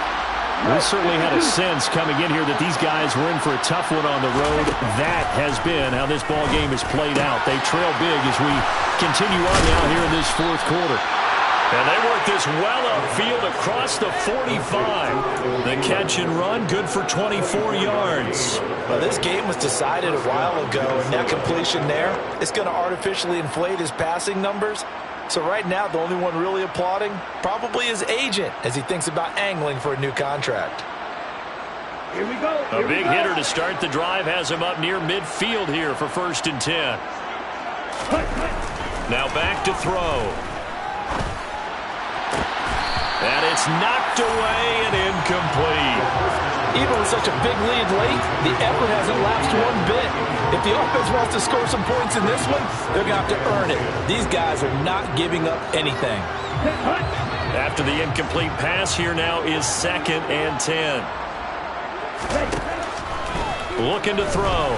We certainly had a sense coming in here that these guys were in for a tough one on the road. That has been how this ball game has played out. They trail big as we continue on now here in this 4th quarter. And they work this well upfield across the 45. The catch and run, good for 24 yards. Well, this game was decided a while ago, and that completion there is going to artificially inflate his passing numbers. So right now, the only one really applauding probably his agent as he thinks about angling for a new contract. Here we go. A big hitter to start the drive has him up near midfield here for 1st and 10. Now back to throw. And it's knocked away and incomplete. Even with such a big lead late, the effort hasn't lapsed one bit. If the offense wants to score some points in this one, they're going to have to earn it. These guys are not giving up anything. After the incomplete pass, here now is 2nd and 10. Looking to throw.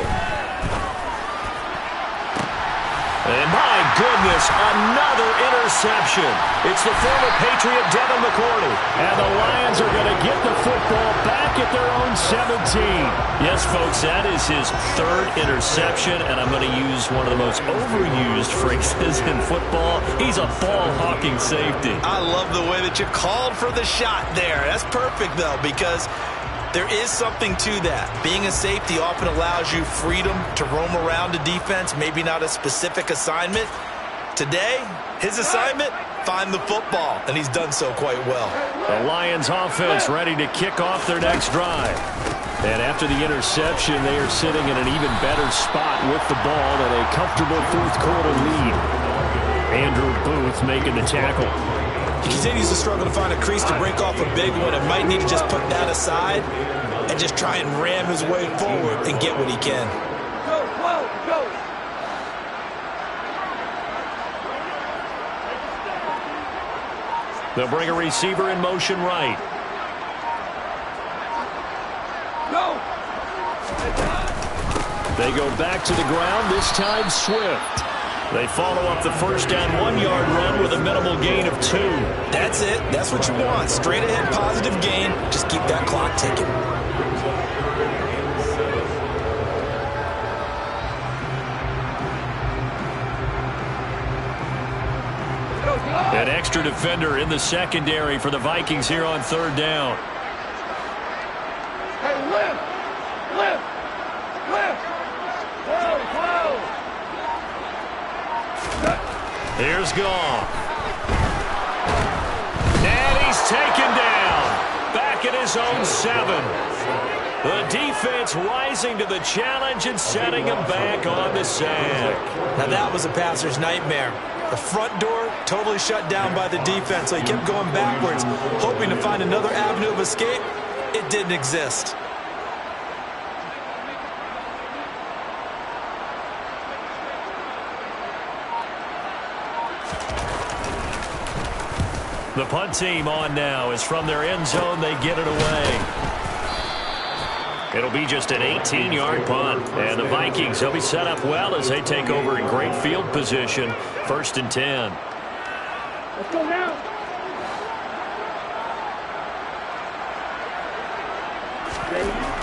And my goodness, another interception. It's the former Patriot Devin McCourty. And the Lions are going to get the football back at their own 17. Yes, folks, that is his 3rd interception, and I'm going to use one of the most overused phrases in football. He's a ball-hawking safety. I love the way that you called for the shot there. That's perfect, though, because there is something to that. Being a safety often allows you freedom to roam around a defense, maybe not a specific assignment. Today, his assignment, find the football, and he's done so quite well. The Lions offense ready to kick off their next drive. And after the interception, they are sitting in an even better spot with the ball and a comfortable 4th quarter lead. Andrew Booth making the tackle. He continues to struggle to find a crease to break off a big one and might need to just put that aside and just try and ram his way forward and get what he can. Go, go, go. They'll bring a receiver in motion right. Go. They go back to the ground, this time Swift. They follow up the first down 1-yard run with a minimal gain of 2. That's it. That's what you want. Straight ahead positive gain. Just keep that clock ticking. An extra defender in the secondary for the Vikings here on 3rd down. Hey, lift. Lift. Lift. Whoa, whoa. Here's Goff. And he's taken down. Back at his own 7. The defense rising to the challenge and setting him back on the sack. Now that was a passer's nightmare. The front door totally shut down by the defense, so he kept going backwards, hoping to find another avenue of escape. It didn't exist. The punt team on now is from their end zone. They get it away. It'll be just an 18-yard punt. And the Vikings, they'll be set up well as they take over in great field position. 1st and 10. Let's go now.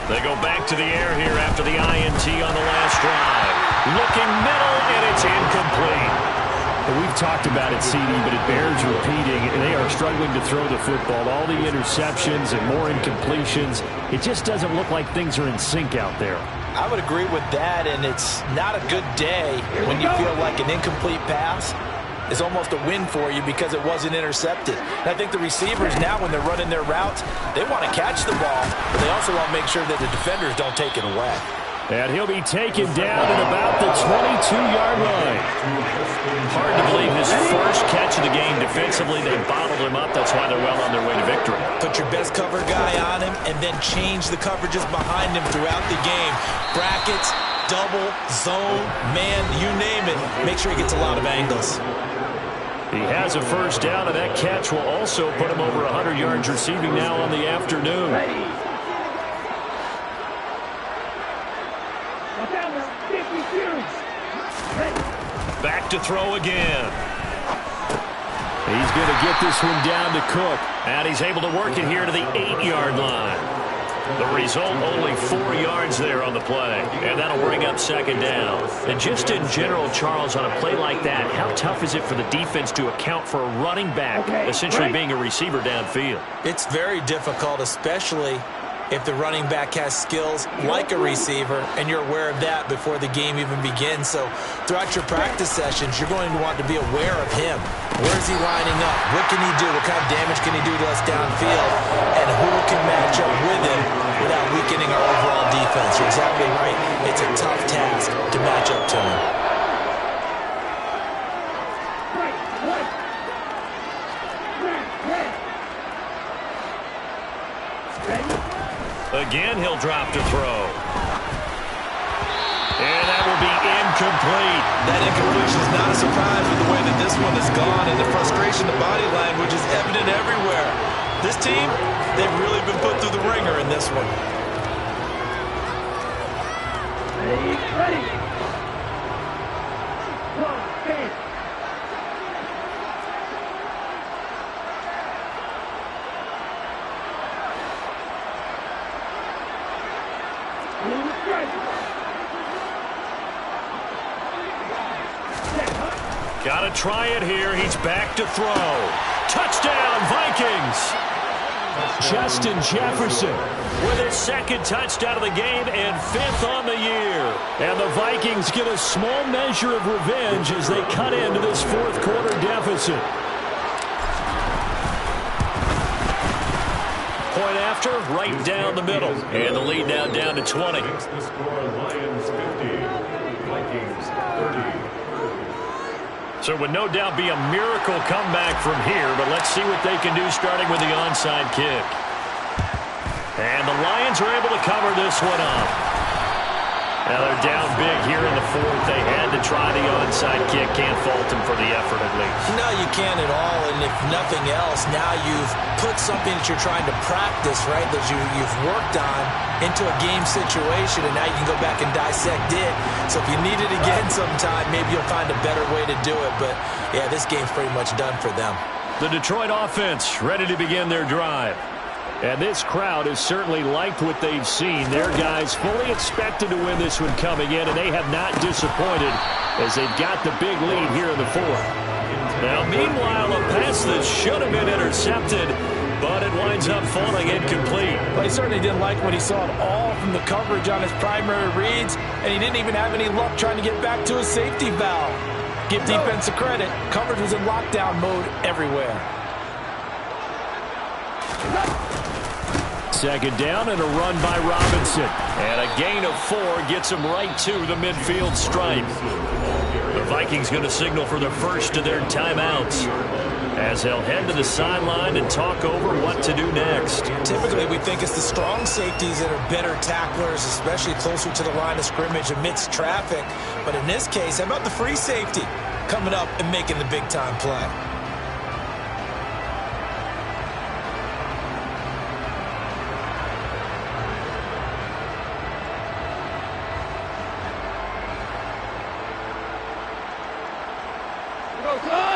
They go back to the air here after the INT on the last drive. Looking middle, and it's incomplete. We've talked about it, CD, but it bears repeating. They are struggling to throw the football. All the interceptions and more incompletions. It just doesn't look like things are in sync out there. I would agree with that, and it's not a good day when you feel like an incomplete pass is almost a win for you because it wasn't intercepted. And I think the receivers now, when they're running their routes, they want to catch the ball, but they also want to make sure that the defenders don't take it away. And he'll be taken down at about the 22-yard line. Hard to believe his first catch of the game defensively. They bottled him up. That's why they're well on their way to victory. Put your best cover guy on him and then change the coverages behind him throughout the game. Brackets, double, zone, man, you name it. Make sure he gets a lot of angles. He has a first down, and that catch will also put him over 100 yards receiving now on the afternoon. Back to throw again. He's going to get this one down to Cook. And he's able to work it here to the 8-yard line. The result, only 4 yards there on the play. And that'll bring up 2nd down. And just in general, Charles, on a play like that, how tough is it for the defense to account for a running back essentially being a receiver downfield? It's very difficult, especially if the running back has skills like a receiver, and you're aware of that before the game even begins. So throughout your practice sessions, you're going to want to be aware of him. Where is he lining up? What can he do? What kind of damage can he do to us downfield? And who can match up with him without weakening our overall defense? You're exactly right. It's a tough task to match up to him. again, he'll drop to throw. And that will be incomplete. That incompletion is not a surprise with the way that this one has gone, and the frustration, the body language is evident everywhere. This team, they've really been put through the ringer in this one. Ready. One, stand. Got to try it here. He's back to throw. Touchdown, Vikings. Justin Jefferson with his second touchdown of the game and 5th on the year. And the Vikings get a small measure of revenge as they cut into this 4th quarter deficit. Point after, right down the middle. And the lead now down to 20. Makes the score Lions 50, Vikings 30. So it would no doubt be a miracle comeback from here, but let's see what they can do starting with the onside kick. And the Lions are able to cover this one up. Now they're down big here in the 4th. They had to try the onside kick. Can't fault them for the effort at least. No, you can't at all, and if nothing else, now you've put something that you're trying to practice, right, that you've worked on into a game situation, and now you can go back and dissect it. So if you need it again sometime, maybe you'll find a better way to do it. But, yeah, this game's pretty much done for them. The Detroit offense ready to begin their drive. And this crowd has certainly liked what they've seen. Their guys fully expected to win this one coming in, and they have not disappointed as they've got the big lead here in the 4th. Now, meanwhile, a pass that should have been intercepted, but it winds up falling incomplete. Well, he certainly didn't like what he saw at all from the coverage on his primary reads, and he didn't even have any luck trying to get back to his safety valve. Give defense a credit. Coverage was in lockdown mode everywhere. Second down and a run by Robinson. And a gain of 4 gets him right to the midfield stripe. The Vikings going to signal for their first of their timeouts as they'll head to the sideline and talk over what to do next. Typically, we think it's the strong safeties that are better tacklers, especially closer to the line of scrimmage amidst traffic. But in this case, how about the free safety coming up and making the big-time play?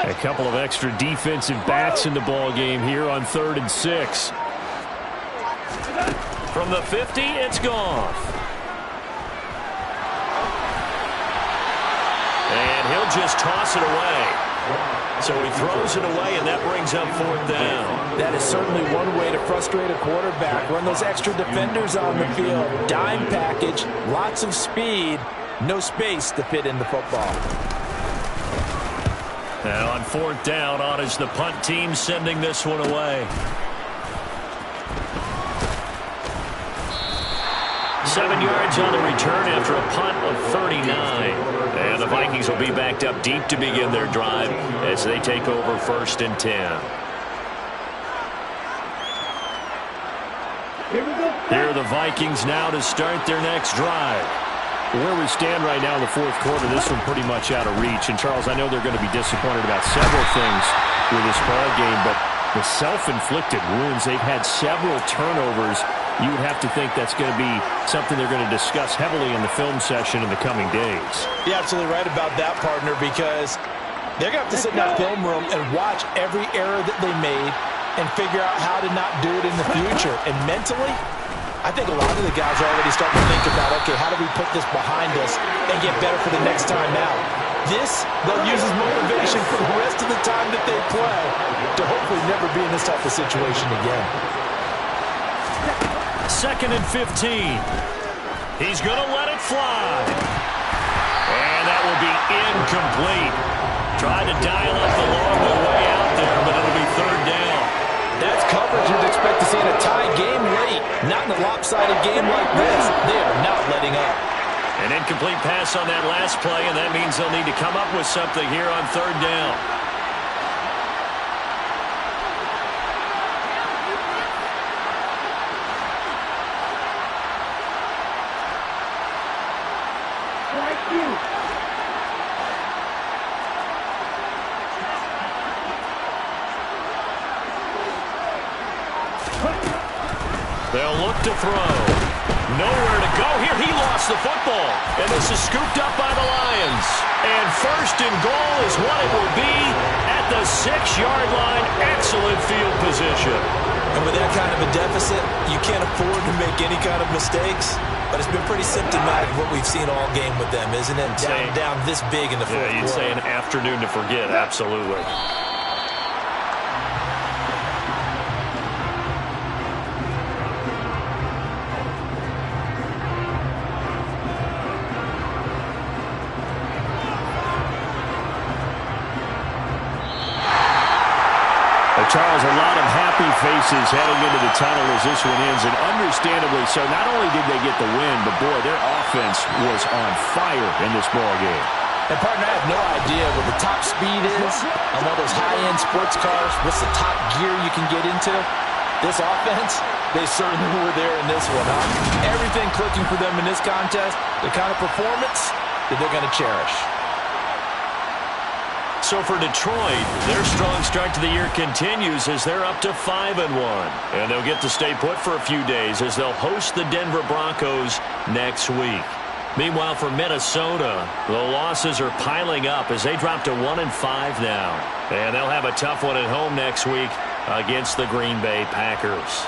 A couple of extra defensive backs in the ball game here on 3rd and 6. From the 50, it's Goff. And he'll just toss it away. So he throws it away, and that brings up 4th down. That is certainly one way to frustrate a quarterback. Run those extra defenders on the field. Dime package, lots of speed, no space to fit in the football. Now on 4th down, on is the punt team sending this one away. 7 yards on the return after a punt of 39. And the Vikings will be backed up deep to begin their drive as they take over 1st and 10. Here are the Vikings now to start their next drive. Where we stand right now in the 4th quarter, this one pretty much out of reach. And, Charles, I know they're going to be disappointed about several things with this ball game, but the self-inflicted wounds, they've had several turnovers. You would have to think that's going to be something they're going to discuss heavily in the film session in the coming days. You're absolutely right about that, partner, because they're going to have to sit in that film room and watch every error that they made and figure out how to not do it in the future. And mentally, I think a lot of the guys are already starting to think about, okay, how do we put this behind us and get better for the next time out? This, they'll use as motivation for the rest of the time that they play to hopefully never be in this type of situation again. 2nd and 15. He's going to let it fly. And that will be incomplete. Tried to dial up the long way out there, but it'll be 3rd down. That's coverage you'd expect to see in a tie game late. Not in a lopsided game like this. They are not letting up. An incomplete pass on that last play, and that means they'll need to come up with something here on 3rd down. They'll look to throw. Nowhere to go here. He lost the football. And this is scooped up by the Lions. And first and goal is what it will be at the 6-yard line. Excellent field position. And with that kind of a deficit, you can't afford to make any kind of mistakes. But it's been pretty symptomatic of what we've seen all game with them, isn't it? Down this big in the fourth quarter. Yeah, you'd say an afternoon to forget. Absolutely. Charles, a lot of happy faces heading into the tunnel as this one ends, and understandably so. Not only did they get the win, but, boy, their offense was on fire in this ballgame. And, partner, I have no idea what the top speed is on one of those high-end sports cars. What's the top gear you can get into? This offense, they certainly were there in this one, huh? Everything clicking for them in this contest, the kind of performance that they're going to cherish. So for Detroit, their strong start to the year continues as they're up to 5-1. And they'll get to stay put for a few days as they'll host the Denver Broncos next week. Meanwhile, for Minnesota, the losses are piling up as they drop to 1-5 now. And they'll have a tough one at home next week against the Green Bay Packers.